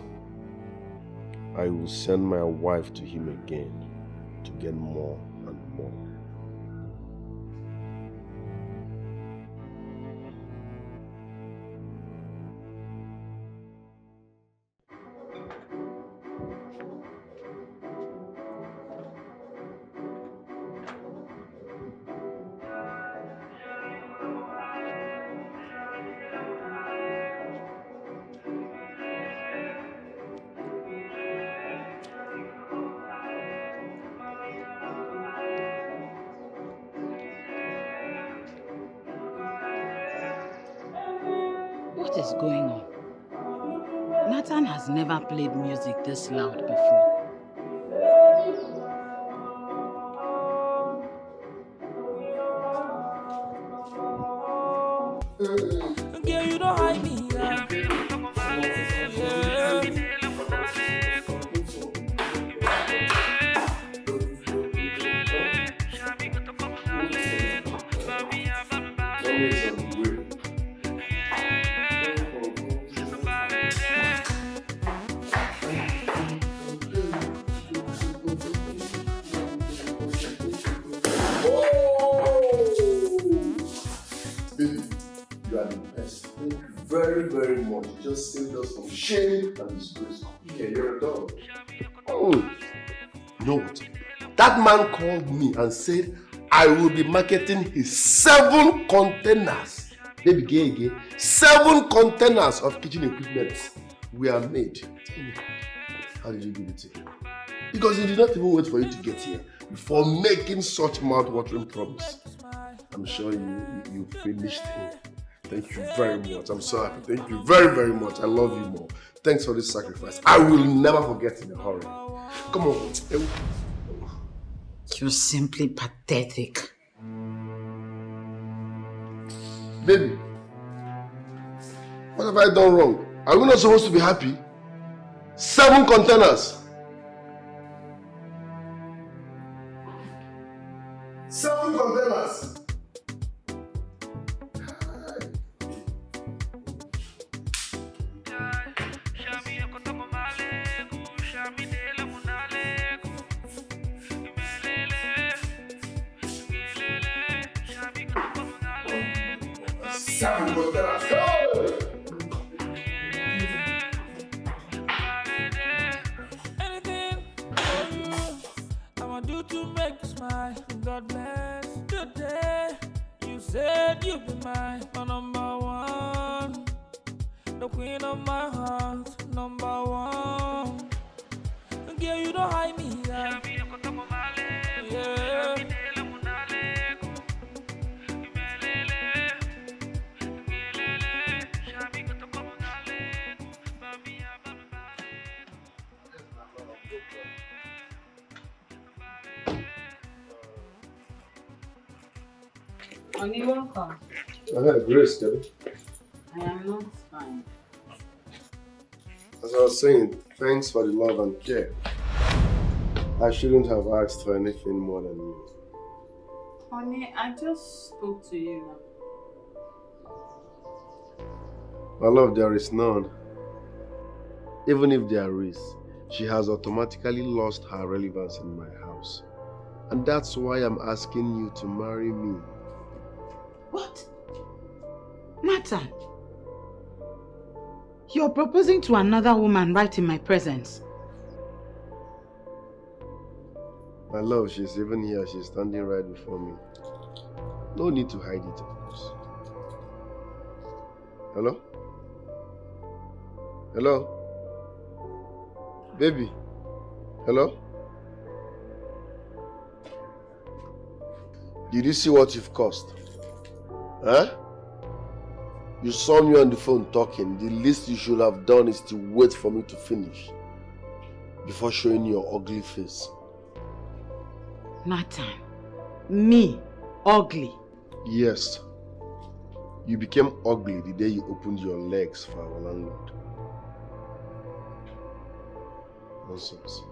I will send my wife to him again to get more and more. What is going on? Nathan has never played music this loud before. Girl, you don't hide me. Very much. Just saved us from shame and disgrace. Okay, you're a dog. Oh, you know what? That man called me and said, I will be marketing his 7 containers. Baby, gay. 7 containers of kitchen equipment were made. Tell me, how did you give it to him? Because he did not even wait for you to get here before making such mouth-watering promise. I'm sure you finished him. Thank you very much. I'm so happy. Thank you very, very much. I love you more. Thanks for this sacrifice. I will never forget in a hurry. Come on. You're simply pathetic. Baby, what have I done wrong? Are we not supposed to be happy? 7 containers. 7 containers. Anything for you, I'ma do to make you smile. God bless the day you said you'd be my number one, the queen of my heart, number one. Girl, you don't hide me, yeah. Yeah. Honey, welcome. I had a grace, Debbie. I am not fine. As I was saying, thanks for the love and care. I shouldn't have asked for anything more than you. Honey, I just spoke to you now. My love, there is none. Even if there is, she has automatically lost her relevance in my house. And that's why I'm asking you to marry me. What? Nathan? You're proposing to another woman right in my presence? My love, she's even here. She's standing right before me. No need to hide it, of course. Hello? Hello? Baby? Hello? Did you see what you've caused? Huh? You saw me on the phone talking. The least you should have done is to wait for me to finish before showing your ugly face. Nathan, me, ugly? Yes. You became ugly the day you opened your legs for our landlord. Nonsense.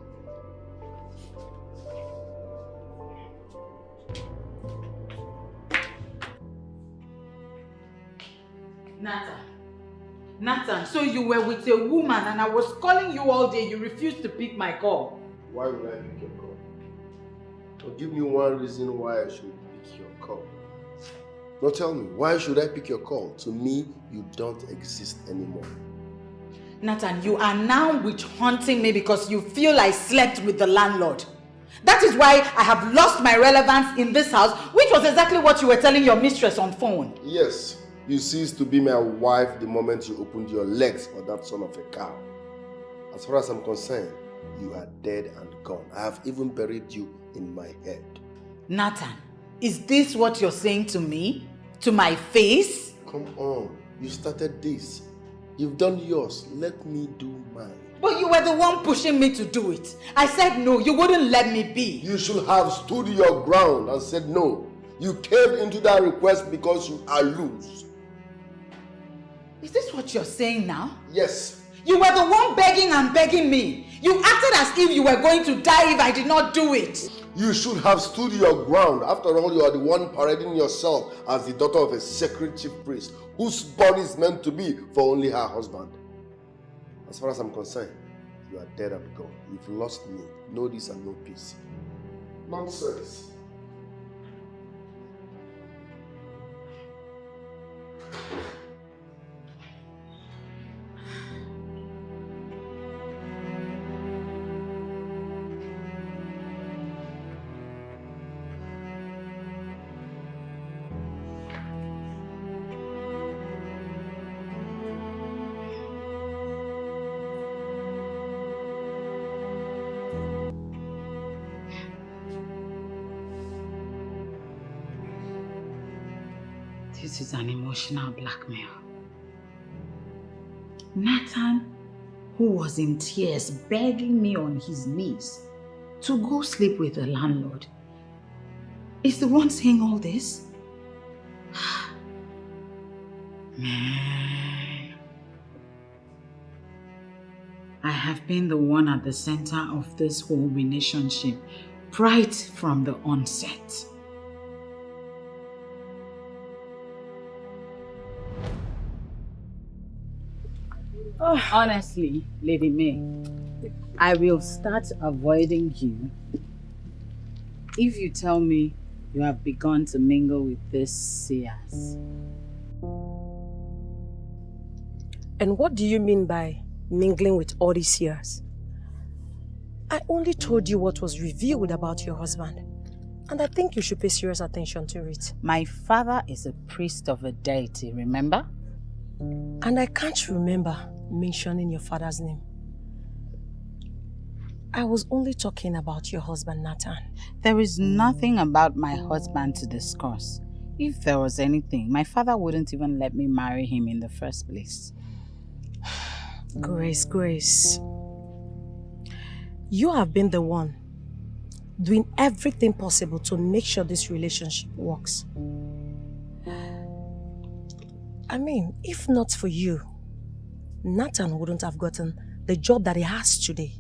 Nathan, so you were with a woman and I was calling you all day, you refused to pick my call. Why would I pick your call? Now give me one reason why I should pick your call. Now tell me, why should I pick your call? To me, you don't exist anymore. Nathan, you are now witch hunting me because you feel I slept with the landlord. That is why I have lost my relevance in this house, which was exactly what you were telling your mistress on phone. Yes. You ceased to be my wife the moment you opened your legs for that son of a cow. As far as I'm concerned, you are dead and gone. I have even buried you in my head. Nathan, is this what you're saying to me? To my face? Come on, you started this. You've done yours, let me do mine. But you were the one pushing me to do it. I said no, you wouldn't let me be. You should have stood your ground and said no. You caved into that request because you are loose. Is this what you're saying now? Yes. You were the one begging and begging me. You acted as if you were going to die if I did not do it. You should have stood your ground. After all, you are the one parading yourself as the daughter of a sacred chief priest whose body is meant to be for only her husband. As far as I'm concerned, you are dead and gone. You've lost me. No this and no peace. Nonsense. That is an emotional blackmail. Nathan, who was in tears, begging me on his knees to go sleep with the landlord, is the one saying all this? Man, I have been the one at the center of this whole relationship right from the onset. Honestly, Lady May, I will start avoiding you if you tell me you have begun to mingle with these seers. And what do you mean by mingling with all these seers? I only told you what was revealed about your husband, and I think you should pay serious attention to it. My father is a priest of a deity, remember? And I can't remember mentioning your father's name. I was only talking about your husband, Nathan. There is nothing about my husband to discuss. If there was anything, my father wouldn't even let me marry him in the first place. Grace. You have been the one doing everything possible to make sure this relationship works. I mean, if not for you, Nathan wouldn't have gotten the job that he has today.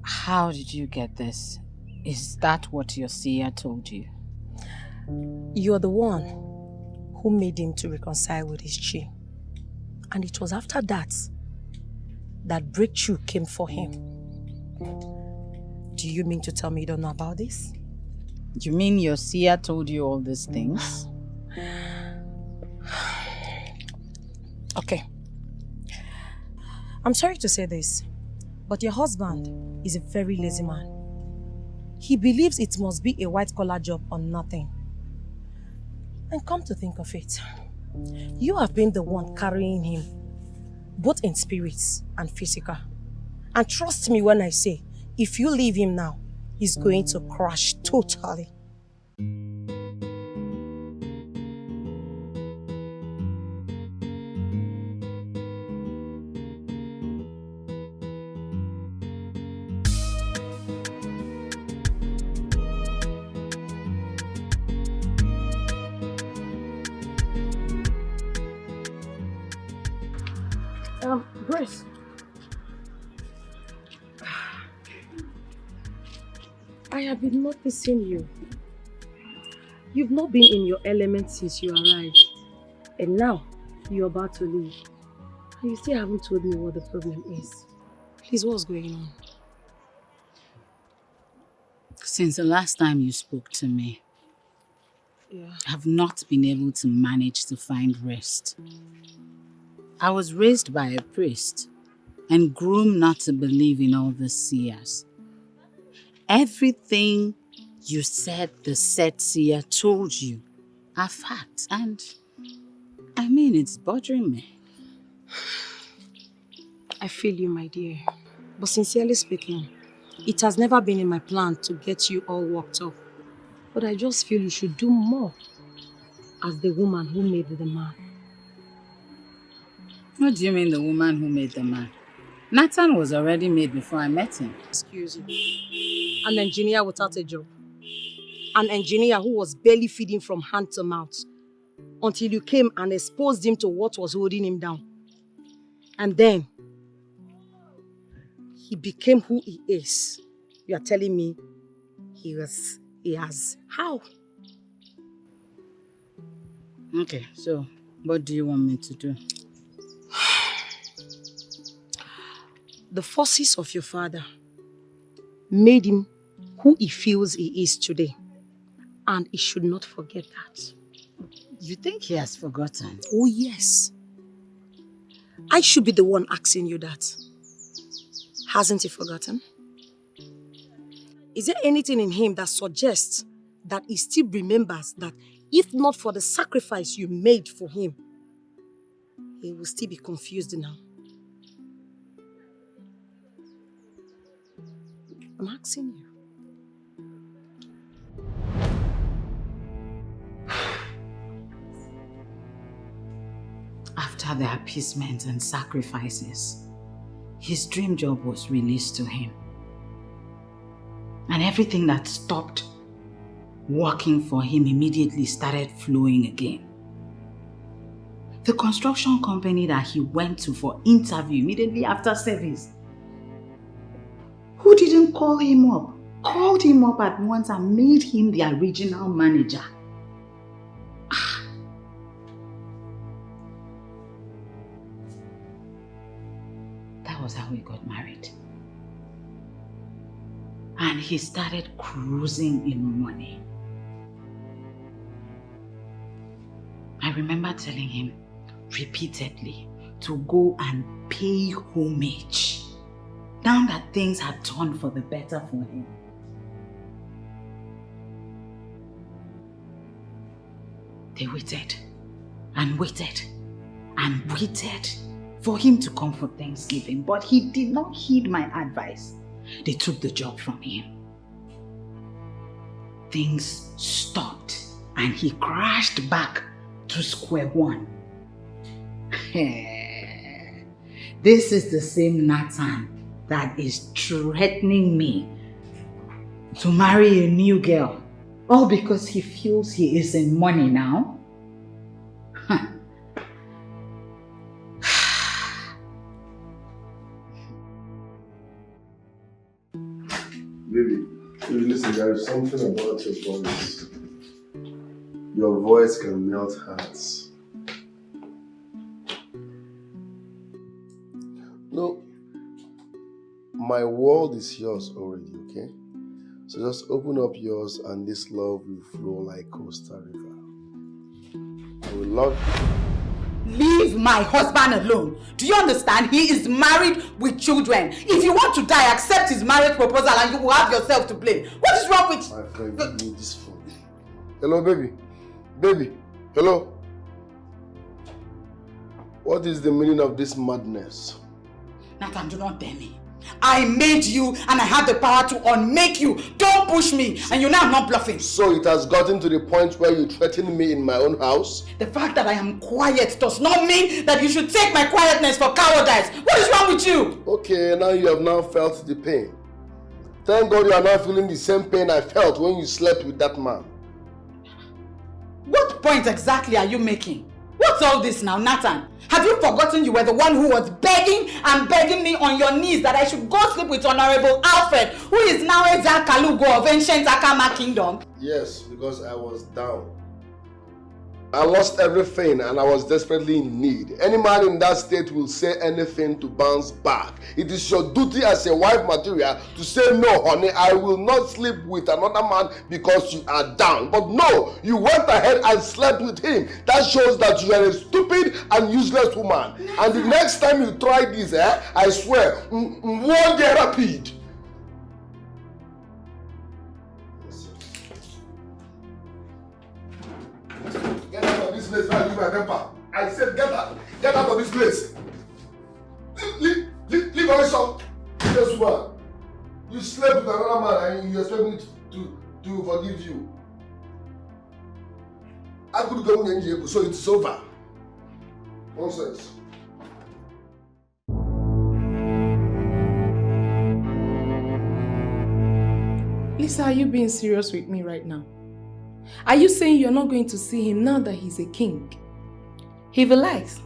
How did you get this? Is that what your seer told you? You're the one who made him to reconcile with his chi. And it was after that breakthrough came for him. Do you mean to tell me you don't know about this? You mean your seer told you all these things? Okay. I'm sorry to say this, but your husband is a very lazy man. He believes it must be a white-collar job or nothing. And come to think of it, you have been the one carrying him, both in spirits and physical. And trust me when I say, if you leave him now, he's going to crash totally. Grace. I have been noticing you. You've not been in your element since you arrived. And now, you're about to leave. And you still haven't told me what the problem is. Please, what's going on? Since the last time you spoke to me, I've not been able to manage to find rest. I was raised by a priest and groomed not to believe in all the seers. Everything you said the said seer told you are facts, and I mean, it's bothering me. I feel you, my dear. But sincerely speaking, it has never been in my plan to get you all worked up. But I just feel you should do more as the woman who made the man. What do you mean the woman who made the man? Nathan was already made before I met him. Excuse me. An engineer without a job. An engineer who was barely feeding from hand to mouth until you came and exposed him to what was holding him down. And then he became who he is. You are telling me he has. How? Okay, so what do you want me to do? The forces of your father made him who he feels he is today. And he should not forget that. You think he has forgotten? Oh, yes. I should be the one asking you that. Hasn't he forgotten? Is there anything in him that suggests that he still remembers that if not for the sacrifice you made for him, he will still be confused now? I'm asking you. After the appeasement and sacrifices, his dream job was released to him. And everything that stopped working for him immediately started flowing again. The construction company that he went to for interview immediately after service, who didn't call him up, called him up at once and made him the original manager. That was how we got married. And he started cruising in money. I remember telling him repeatedly to go and pay homage, now that things had turned for the better for him. They waited and waited and waited for him to come for Thanksgiving, but he did not heed my advice. They took the job from him. Things stopped and he crashed back to square one. This is the same Nathan that is threatening me to marry a new girl, all because he feels he is in money now. Baby, listen, there is something about your voice. Your voice can melt hearts. No, my world is yours already, okay? So just open up yours and this love will flow like Costa River. I will love you. Leave my husband alone. Do you understand? He is married with children. If you want to die, accept his marriage proposal and you will have yourself to blame. What is wrong with... My friend, give me this phone. Hello, baby. Baby, hello. What is the meaning of this madness? Nathan, do not dare me. I made you and I have the power to unmake you. Don't push me. And you know I'm not bluffing. So it has gotten to the point where you threaten me in my own house? The fact that I am quiet does not mean that you should take my quietness for cowardice. What is wrong with you? Okay, now you have now felt the pain. Thank God you are not feeling the same pain I felt when you slept with that man. What point exactly are you making? What's all this now, Nathan? Have you forgotten you were the one who was begging and begging me on your knees that I should go sleep with Honorable Alfred, who is now Eza Kalugo of ancient Akama Kingdom? Yes, because I was down. I lost everything and I was desperately in need. Any man in that state will say anything to bounce back. It is your duty as a wife material to say, no, honey, I will not sleep with another man because you are down. But no, you went ahead and slept with him. That shows that you are a stupid and useless woman. And the next time you try this, I swear, won't get rapid. Get out of this place before I lose my temper. I said get out of this place. Leave my shop. Guess what? You slept with another man and you expect me to forgive you. I could go in jail, so it's over. Nonsense. Lisa, are you being serious with me right now? Are you saying you're not going to see him now that he's a king? If he likes,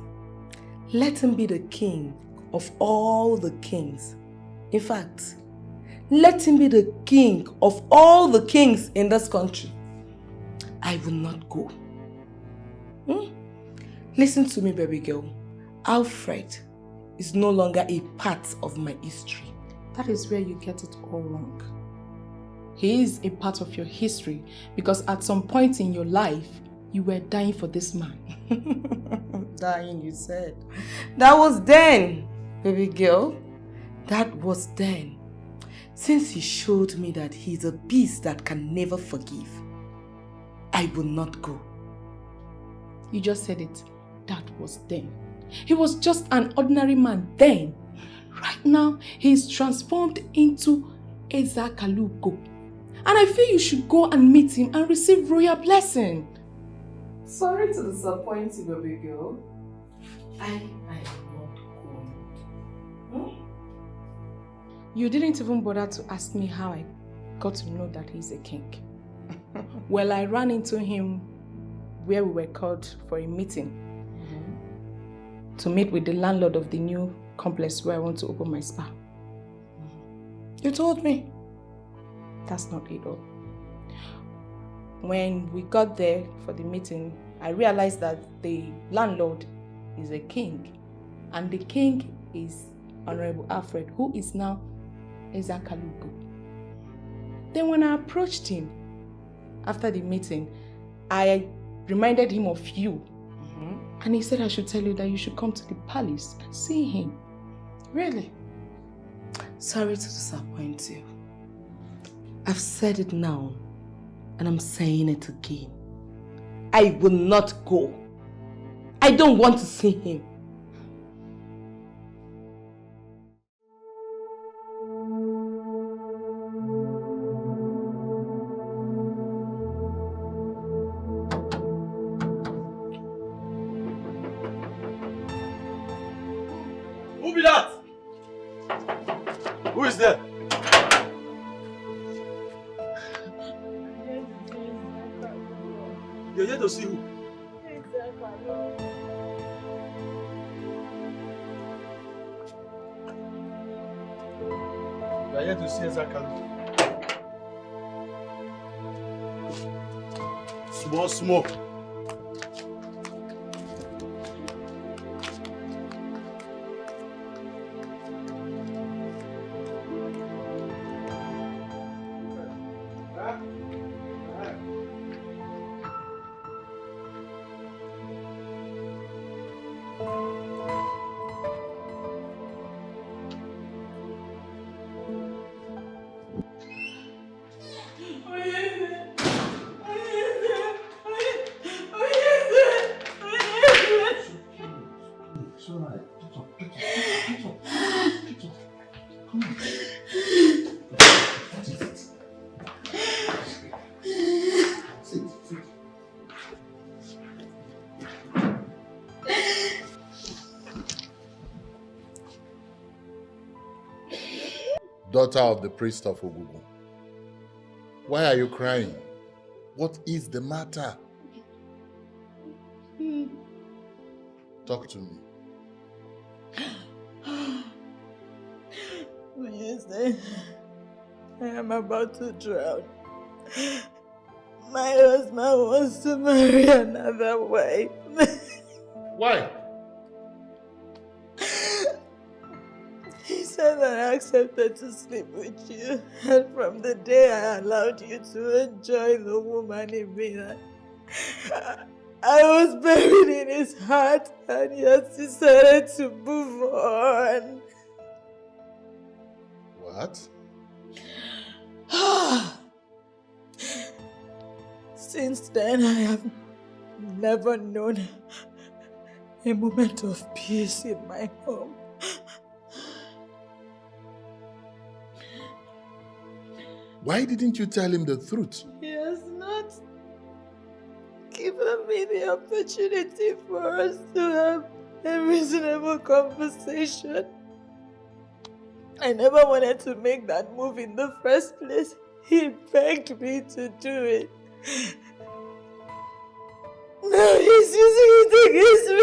let him be the king of all the kings. In fact, let him be the king of all the kings in this country. I will not go. Listen to me, baby girl. Alfred is no longer a part of my history. That is where you get it all wrong. He is a part of your history because at some point in your life, you were dying for this man. Dying, you said. That was then, baby girl. That was then. Since he showed me that he's a beast that can never forgive, I will not go. You just said it. That was then. He was just an ordinary man then. Right now, he is transformed into Eza Kalugo. And I feel you should go and meet him and receive royal blessing. Sorry to disappoint you, baby girl. I am not going. You didn't even bother to ask me how I got to know that he's a king. Well, I ran into him where we were called for a meeting to meet with the landlord of the new complex where I want to open my spa. You told me. That's not it all. When we got there for the meeting, I realized that the landlord is a king, and the king is Honorable Alfred, who is now Ezakalugo. Then when I approached him after the meeting, I reminded him of you. And he said I should tell you that you should come to the palace and see him. Really? Sorry to disappoint you. I've said it now, and I'm saying it again. I will not go. I don't want to see him. Who be that? Who is there? You're here to see who? You're here to see Ezakalu. Small. Daughter of the priest of Ogugu, why are you crying? What is the matter? Talk to me. Yes, I am about to drown. My husband wants to marry another wife. Why? He said that I accepted to sleep with you, and from the day I allowed you to enjoy the woman in me, I was buried in his heart, and he has decided to move on. What? Since then, I have never known a moment of peace in my home. Why didn't you tell him the truth? He has not given me the opportunity for us to have a reasonable conversation. I never wanted to make that move in the first place. He begged me to do it. Now he's using it against me.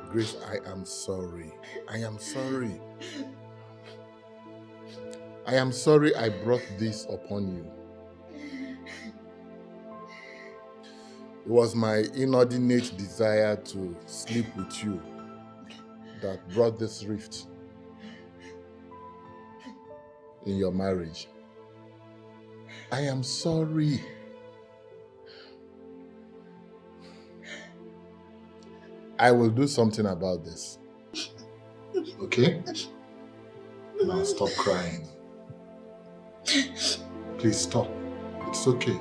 Grace, I am sorry. I am sorry I brought this upon you. It was my inordinate desire to sleep with you that brought this rift in your marriage. I am sorry. I will do something about this. Okay? Now stop crying. Please stop. It's okay.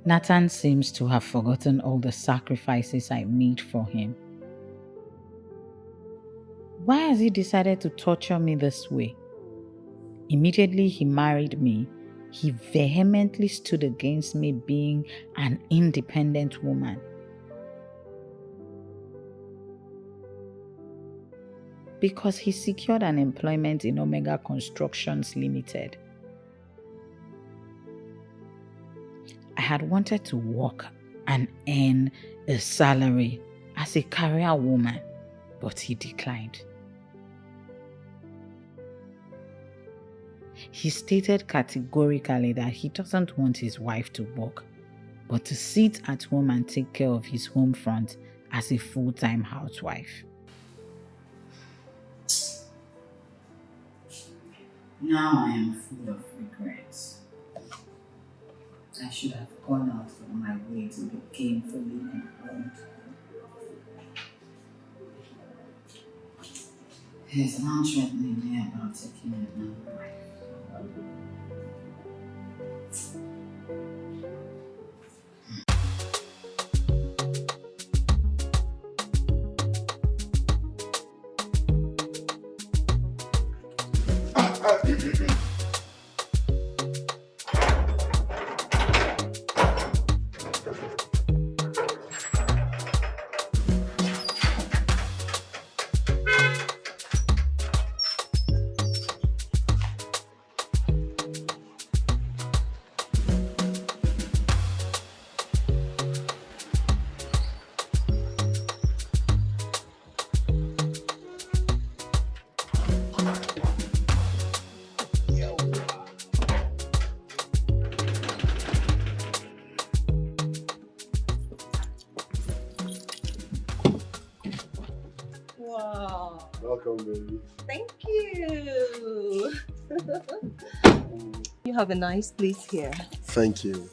Nathan seems to have forgotten all the sacrifices I made for him. Why has he decided to torture me this way? Immediately he married me, he vehemently stood against me being an independent woman. Because he secured an employment in Omega Constructions Limited. I had wanted to work and earn a salary as a career woman, but he declined. He stated categorically that he doesn't want his wife to work, but to sit at home and take care of his home front as a full-time housewife. Now I am full of regrets. I should have gone out of my way to be gainfully employed. He's now threatening me about taking another wife. Welcome, baby. Thank you. You have a nice place here. Thank you.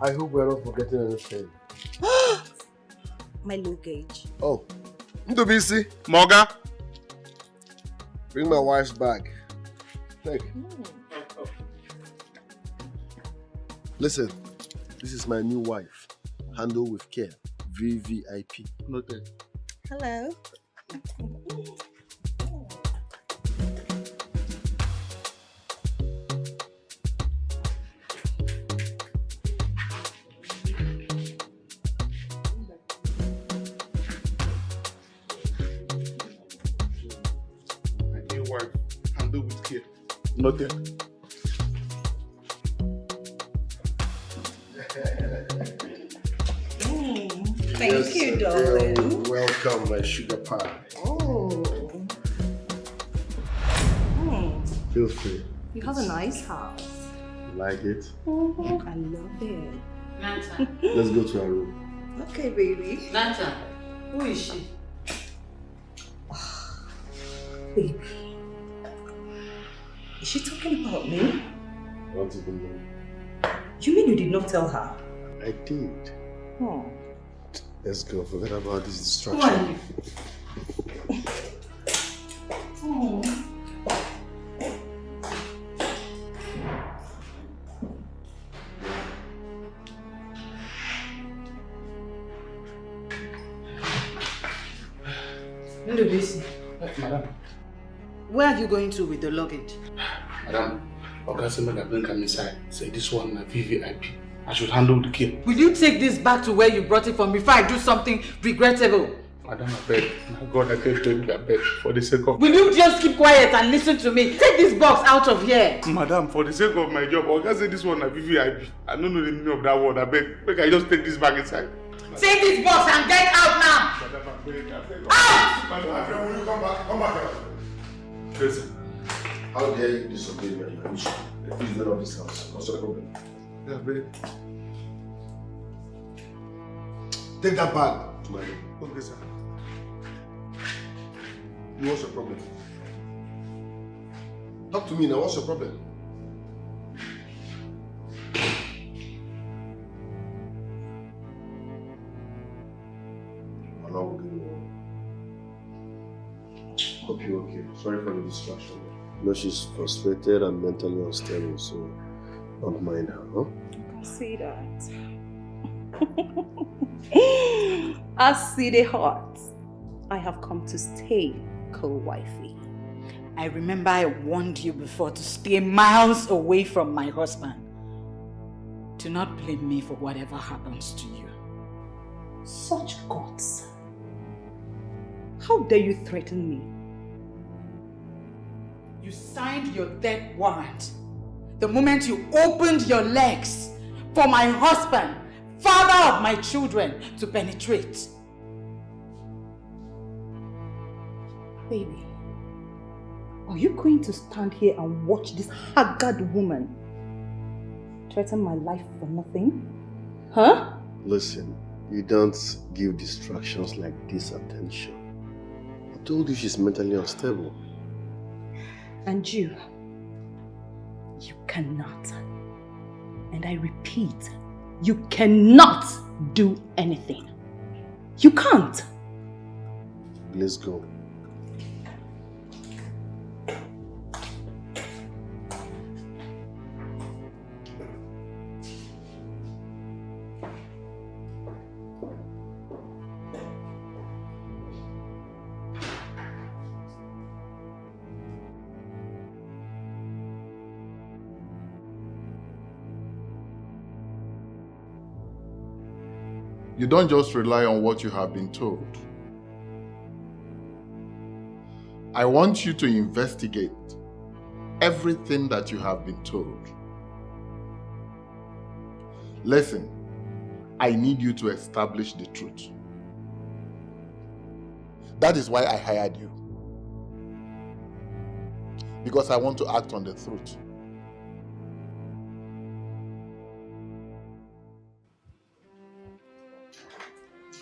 I hope we're not forgetting anything. My luggage. Oh, Ndobisi, Morga. Bring my wife's bag. Take. Listen, this is my new wife. Handle with care. VVIP. Noted. Hello. My new wife, handle with care. Noted. Thank you, darling. Welcome, my sugar pie. Oh. Feel free. You have a nice house. You like it? I love it. Nata. Let's go to our room. Okay, baby. Nata, who is she? Baby. Is she talking about me? I don't even know. You mean you did not tell her? I did. Oh. Let's go. Forget about this distraction. Who are you? Oh. Ndobisi. Madam. Where are you going to with the luggage? Madam, Okasema bring come inside. Say this one na VVIP. I should handle the care. Will you take this back to where you brought it from before I do something regrettable? Madam, I beg. My God, I can't tell you, I beg. For the sake of... Will you just keep quiet and listen to me? Take this box out of here. Madam, for the sake of my job, Oka say this one na VVIP. I don't know the meaning of that word. I beg. Make I just take this back inside. Take this box and get out now! Madam, I beg. Out! Madam, I beg. Will you come back? Come back. Listen, how dare you disobey my permission? The prisoner of this house. What's the problem? Yeah, beg. Take that bag to my room. Okay, sir. What's your problem? Talk to me now. What's your problem? How long will you? Hope you're okay. Sorry for the distraction. No, she's frustrated and mentally unstable, so not mind her, huh? You can say that. I see the heart. I have come to stay, co-wifey. I remember I warned you before to stay miles away from my husband. Do not blame me for whatever happens to you. Such guts. How dare you threaten me? You signed your death warrant the moment you opened your legs for my husband, father of my children, to penetrate. Baby, are you going to stand here and watch this haggard woman threaten my life for nothing? Huh? Listen, you don't give distractions like this attention. I told you she's mentally unstable. And you cannot. And I repeat, you cannot do anything. You can't. Let's go. You don't just rely on what you have been told. I want you to investigate everything that you have been told. Listen, I need you to establish the truth. That is why I hired you. Because I want to act on the truth.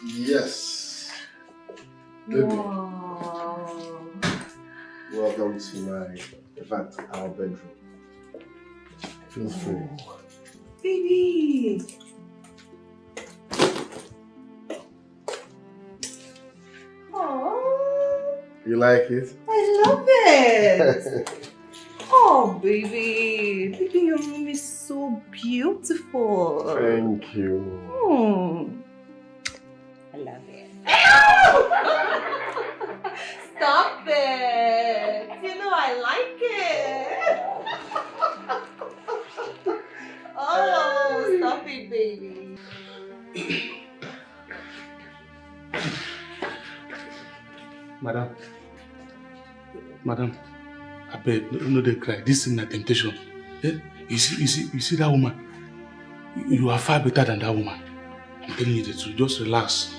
Yes. Baby. Wow. Welcome to our bedroom. Feel free. Baby. Oh, You like it? I love it. Oh, baby. Baby, your room is so beautiful. Thank you. I love it. Stop it. You know I like it. Oh, stop it, baby. Madam, I beg, no dey cry. This is not temptation. Eh? You see that woman? You are far better than that woman. I'm telling you the truth. Just relax.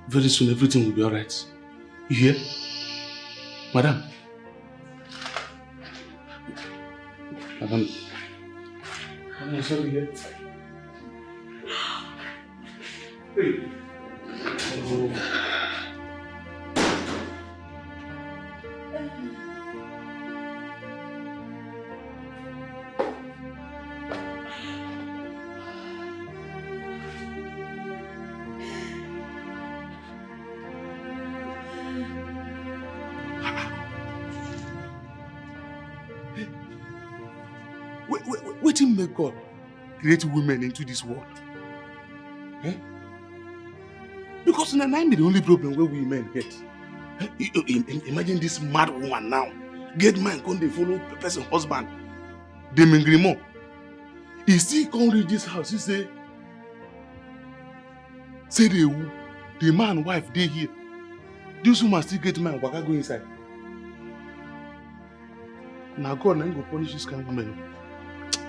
Very soon everything will be alright. You hear? Madam. Madam, sorry here. Hey. Oh. Wetin make God create women into this world? Eh? Because na be the only problem where women get. Imagine this mad woman now. Get man come dey follow person husband. Dey mingri more. He still come reach this house. He say the man wife dey here. This woman still get man waka go inside. Now God na him go punish this kind of woman.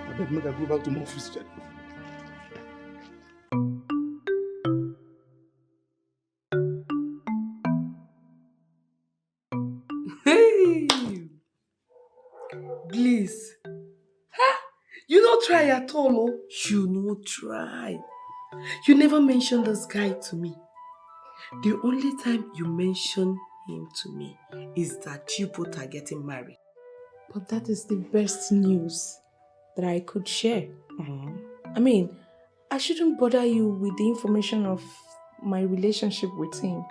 I beg make I go back to my office. Hey! Please. Huh? You don't try at all, oh? You no try. You never mentioned this guy to me. The only time you mention him to me is that you both are getting married. But that is the best news that I could share. I mean, I shouldn't bother you with the information of my relationship with him.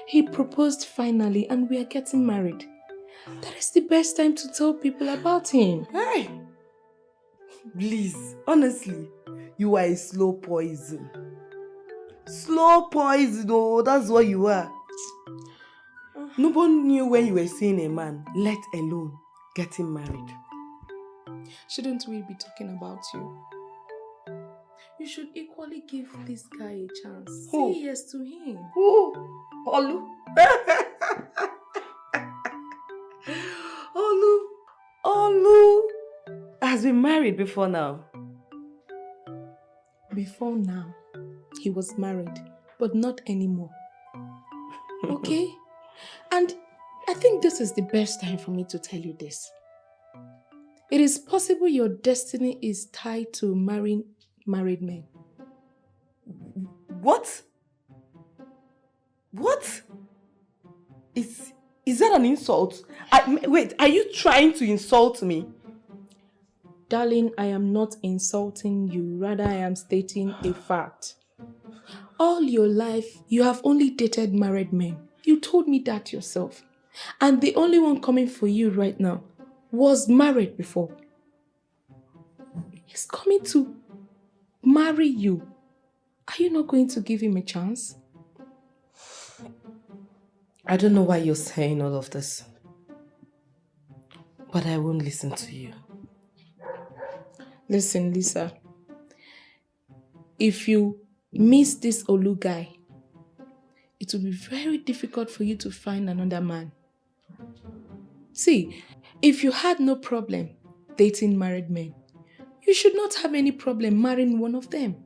He proposed finally and we are getting married. That is the best time to tell people about him. Hey! Please, honestly, you are a slow poison. Slow poison, oh, that's what you are. Nobody knew when you were seeing a man, let alone getting married. Shouldn't we be talking about you? You should equally give this guy a chance. Who? Say yes to him. Who? Olu? Olu has been married before now. Before now, he was married, but not anymore. Okay? And I think this is the best time for me to tell you this. It is possible your destiny is tied to marrying married men. What? What? Is that an insult? Wait, are you trying to insult me? Darling, I am not insulting you. Rather, I am stating a fact. All your life, you have only dated married men. You told me that yourself. And the only one coming for you right now was married before. He's coming to marry you. Are you not going to give him a chance? I don't know why you're saying all of this. But I won't listen to you. Listen, Lisa. If you miss this Olu guy, it will be very difficult for you to find another man. See, if you had no problem dating married men, you should not have any problem marrying one of them.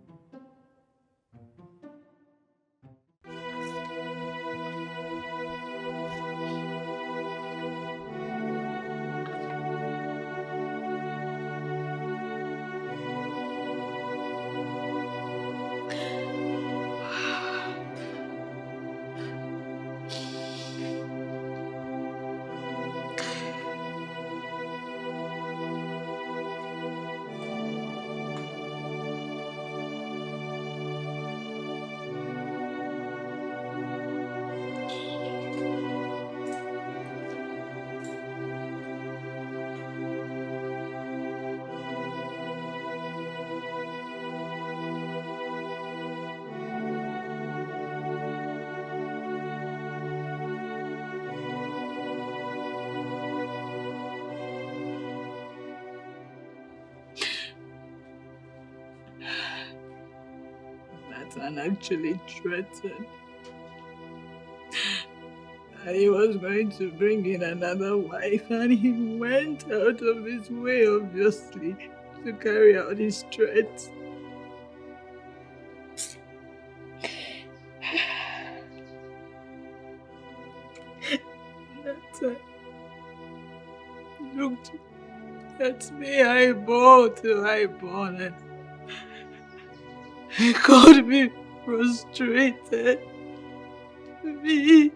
And actually threatened. And he was going to bring in another wife, and he went out of his way, obviously, to carry out his threats. That time, he looked at me eyeball to eyeball, and he called me frustrated. Me.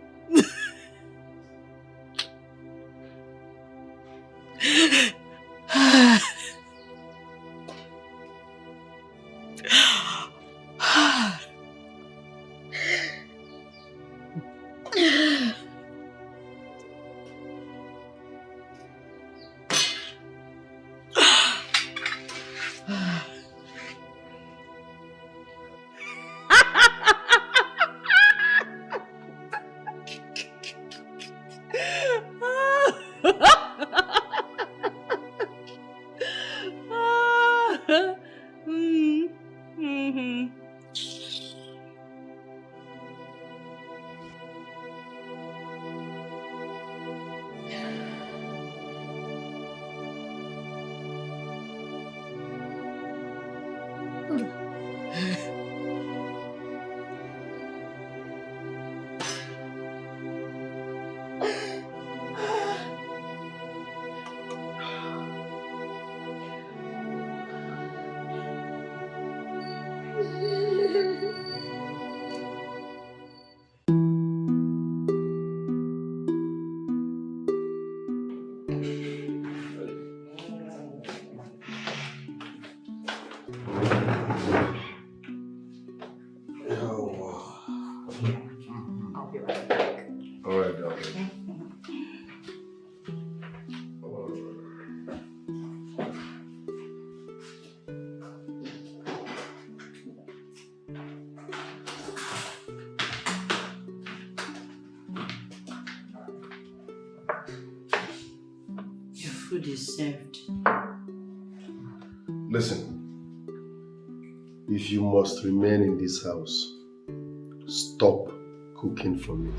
food is served. Listen, if you must remain in this house, stop cooking for me.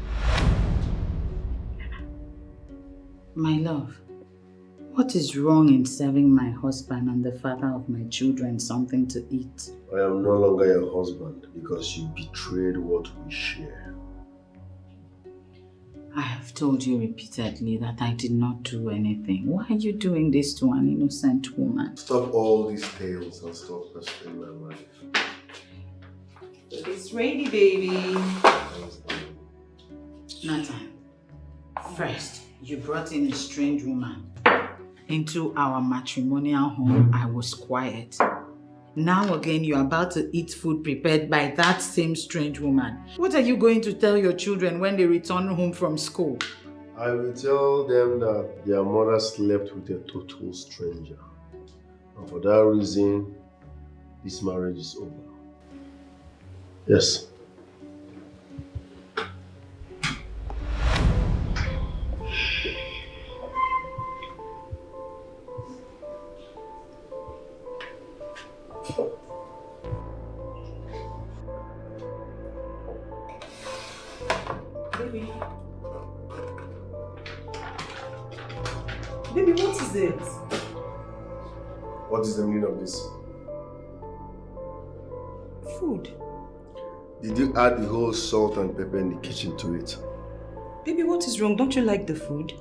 My love, what is wrong in serving my husband and the father of my children something to eat? I am no longer your husband because you betrayed what we share. I have told you repeatedly that I did not do anything. Why are you doing this to an innocent woman? Stop all these tales and stop pestering my wife. It's ready, baby. Nathan, first, you brought in a strange woman. Into our matrimonial home, I was quiet. Now again, you're about to eat food prepared by that same strange woman. What are you going to tell your children when they return home from school? I will tell them that their mother slept with a total stranger. And for that reason, this marriage is over. Yes. Baby, what is it? What is the meaning of this? Food. Did you add the whole salt and pepper in the kitchen to it? Baby, what is wrong? Don't you like the food?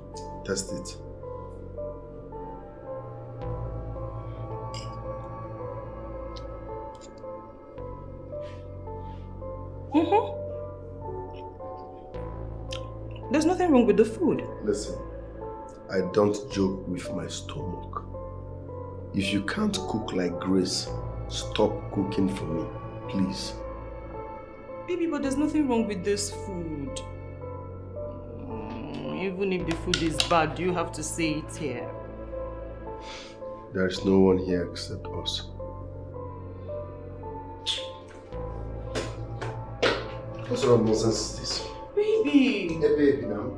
Test it. There's nothing wrong with the food. Listen, I don't joke with my stomach. If you can't cook like Grace, stop cooking for me, please. Baby, but there's nothing wrong with this food. Even if the food is bad, you have to say it here. There's no one here except us. What sort of nonsense is this? Baby! Hey, baby, now.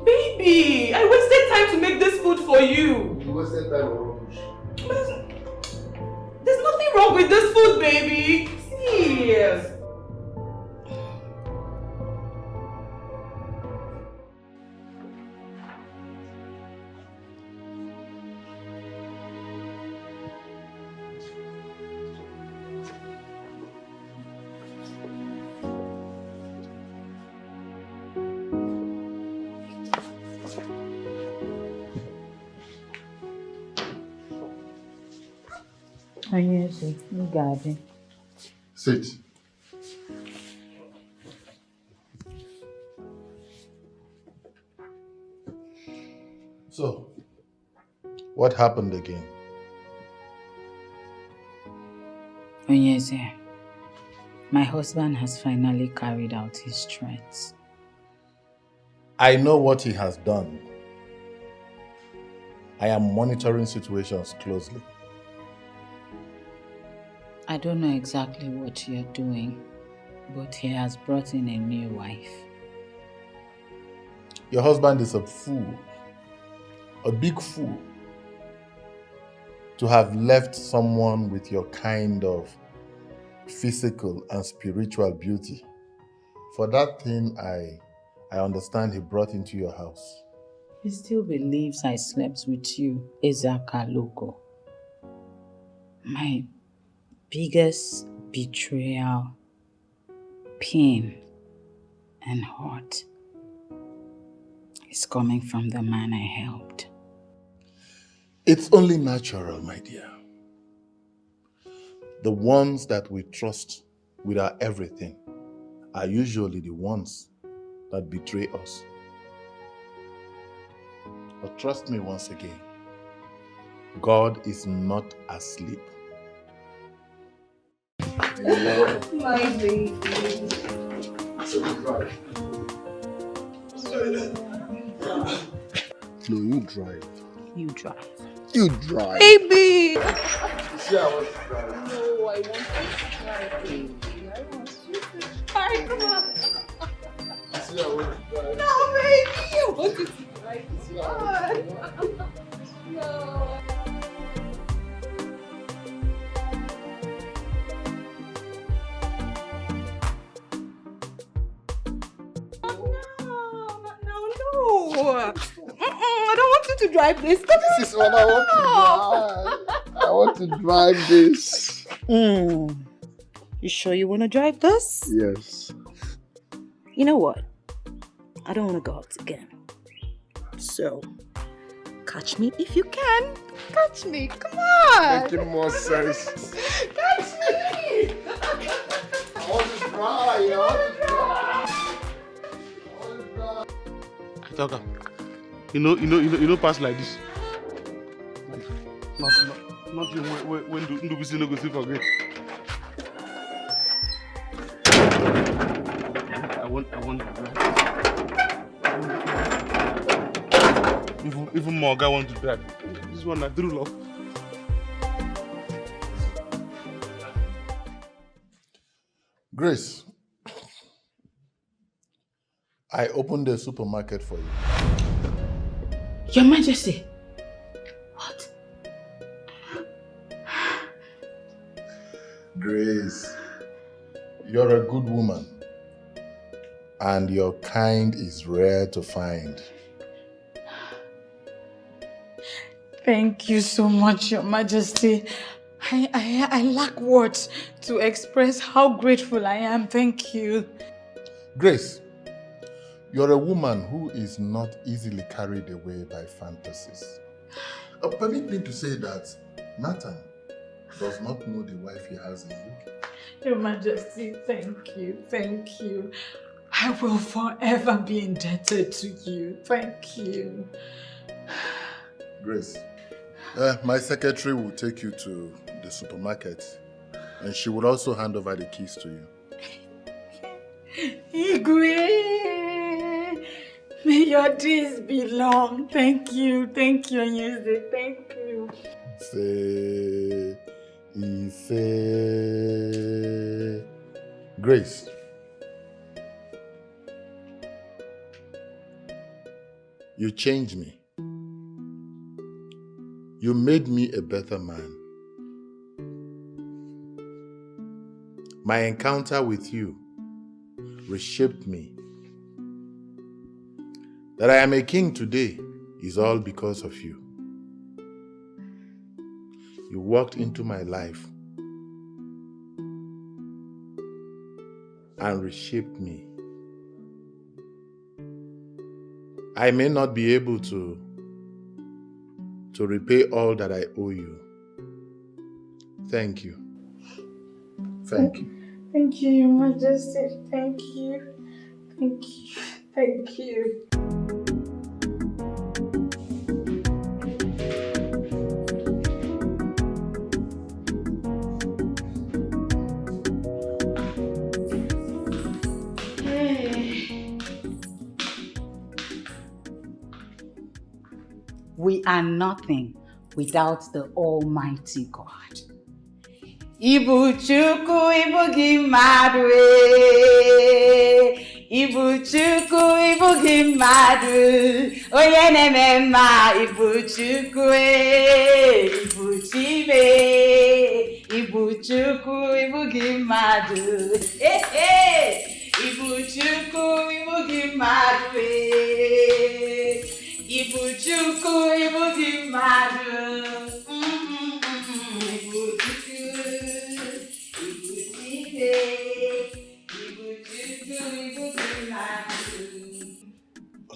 Baby! I wasted time to make this food for you! You wasted time on rubbish. There's nothing wrong with this food, baby! See? Oh, yes, you got it. Sit. So, what happened again? Oh, yes, sir. My husband has finally carried out his threats. I know what he has done. I am monitoring situations closely. I don't know exactly what you're doing, but he has brought in a new wife. Your husband is a fool, a big fool, to have left someone with your kind of physical and spiritual beauty. For that thing, I understand he brought into your house. He still believes I slept with you, Ezaka Loco. My biggest betrayal, pain, and hurt is coming from the man I helped. It's only natural, my dear. The ones that we trust with our everything are usually the ones that betray us. But trust me once again, God is not asleep. My baby. No, you drive. You drive. You drive. Baby! See, I want to drive. No, I want to try, baby. I want you to try. Come on. See, I want to drive. No, baby! I want you to try. Come on. I don't want you to drive this. This is what I want to drive. I want to drive this. You sure you want to drive this? Yes. You know what? I don't want to go out again. So, catch me if you can. Catch me, come on. Making more sense. Catch me. I want to try. Talker, you know, pass like this. Not you when do we see no go see for great. I want. Even more guy want to drive. This one I true love. Grace, I opened the supermarket for you. Your Majesty. What? Grace, you're a good woman. And your kind is rare to find. Thank you so much, Your Majesty. I lack words to express how grateful I am. Thank you. Grace, you're a woman who is not easily carried away by fantasies. Permit me to say that Nathan does not know the wife he has in you. Your Majesty, thank you. Thank you. I will forever be indebted to you. Thank you. Grace, my secretary will take you to the supermarket and she will also hand over the keys to you. Igwe, may your days be long. Thank you, Anyeze. Thank you. Say, Grace. You changed me. You made me a better man. My encounter with you reshaped me. That I am a king today is all because of you. You walked into my life and reshaped me. I may not be able to repay all that I owe you. Thank you. Thank you. Thank you, Your Majesty. Thank you. Thank you. Thank you. We are nothing without the Almighty God. Ibu Chukwu, Ibu Gimadu, Ibu Chukwu, Ibu Gimadu, Oye Nemema, Ibu Chukwu, Ibu Chibe, Ibu Chukwu, Ibu Gimadu, Ibu Chukwu, Ibu Gimadu, Ibu Chukwu, Ibu Gimadu, Ibu Chukwu, Ibu Chibe, Ibu Chukwu, Ibu Gimadu.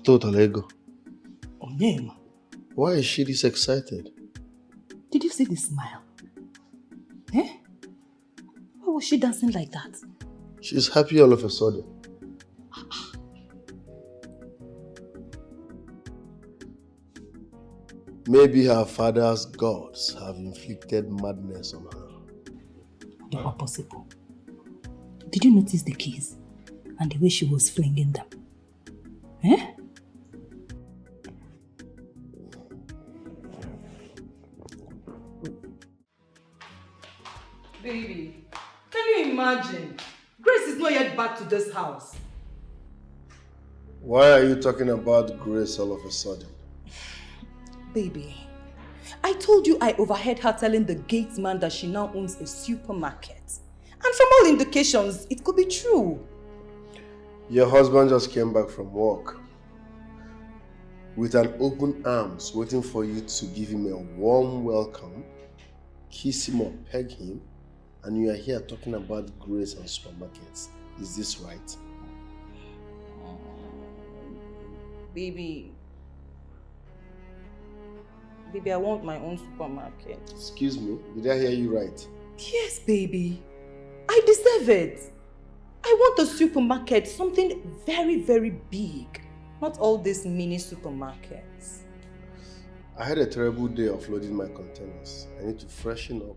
Total ego. Onyema. Why is she this excited? Did you see the smile? Eh? Why was she dancing like that? She's happy all of a sudden. Maybe her father's gods have inflicted madness on her. They were possible. Did you notice the keys and the way she was flinging them? Eh? Baby, can you imagine? Grace is not yet back to this house. Why are you talking about Grace all of a sudden? Baby, I told you I overheard her telling the gate man that she now owns a supermarket. And from all indications, it could be true. Your husband just came back from work with an open arms waiting for you to give him a warm welcome, kiss him or peg him, and you are here talking about grace and supermarkets. Is this right? Baby, I want my own supermarket. Excuse me, did I hear you right? Yes, baby. I deserve it. I want a supermarket, something very, very big. Not all these mini supermarkets. I had a terrible day of loading my containers. I need to freshen up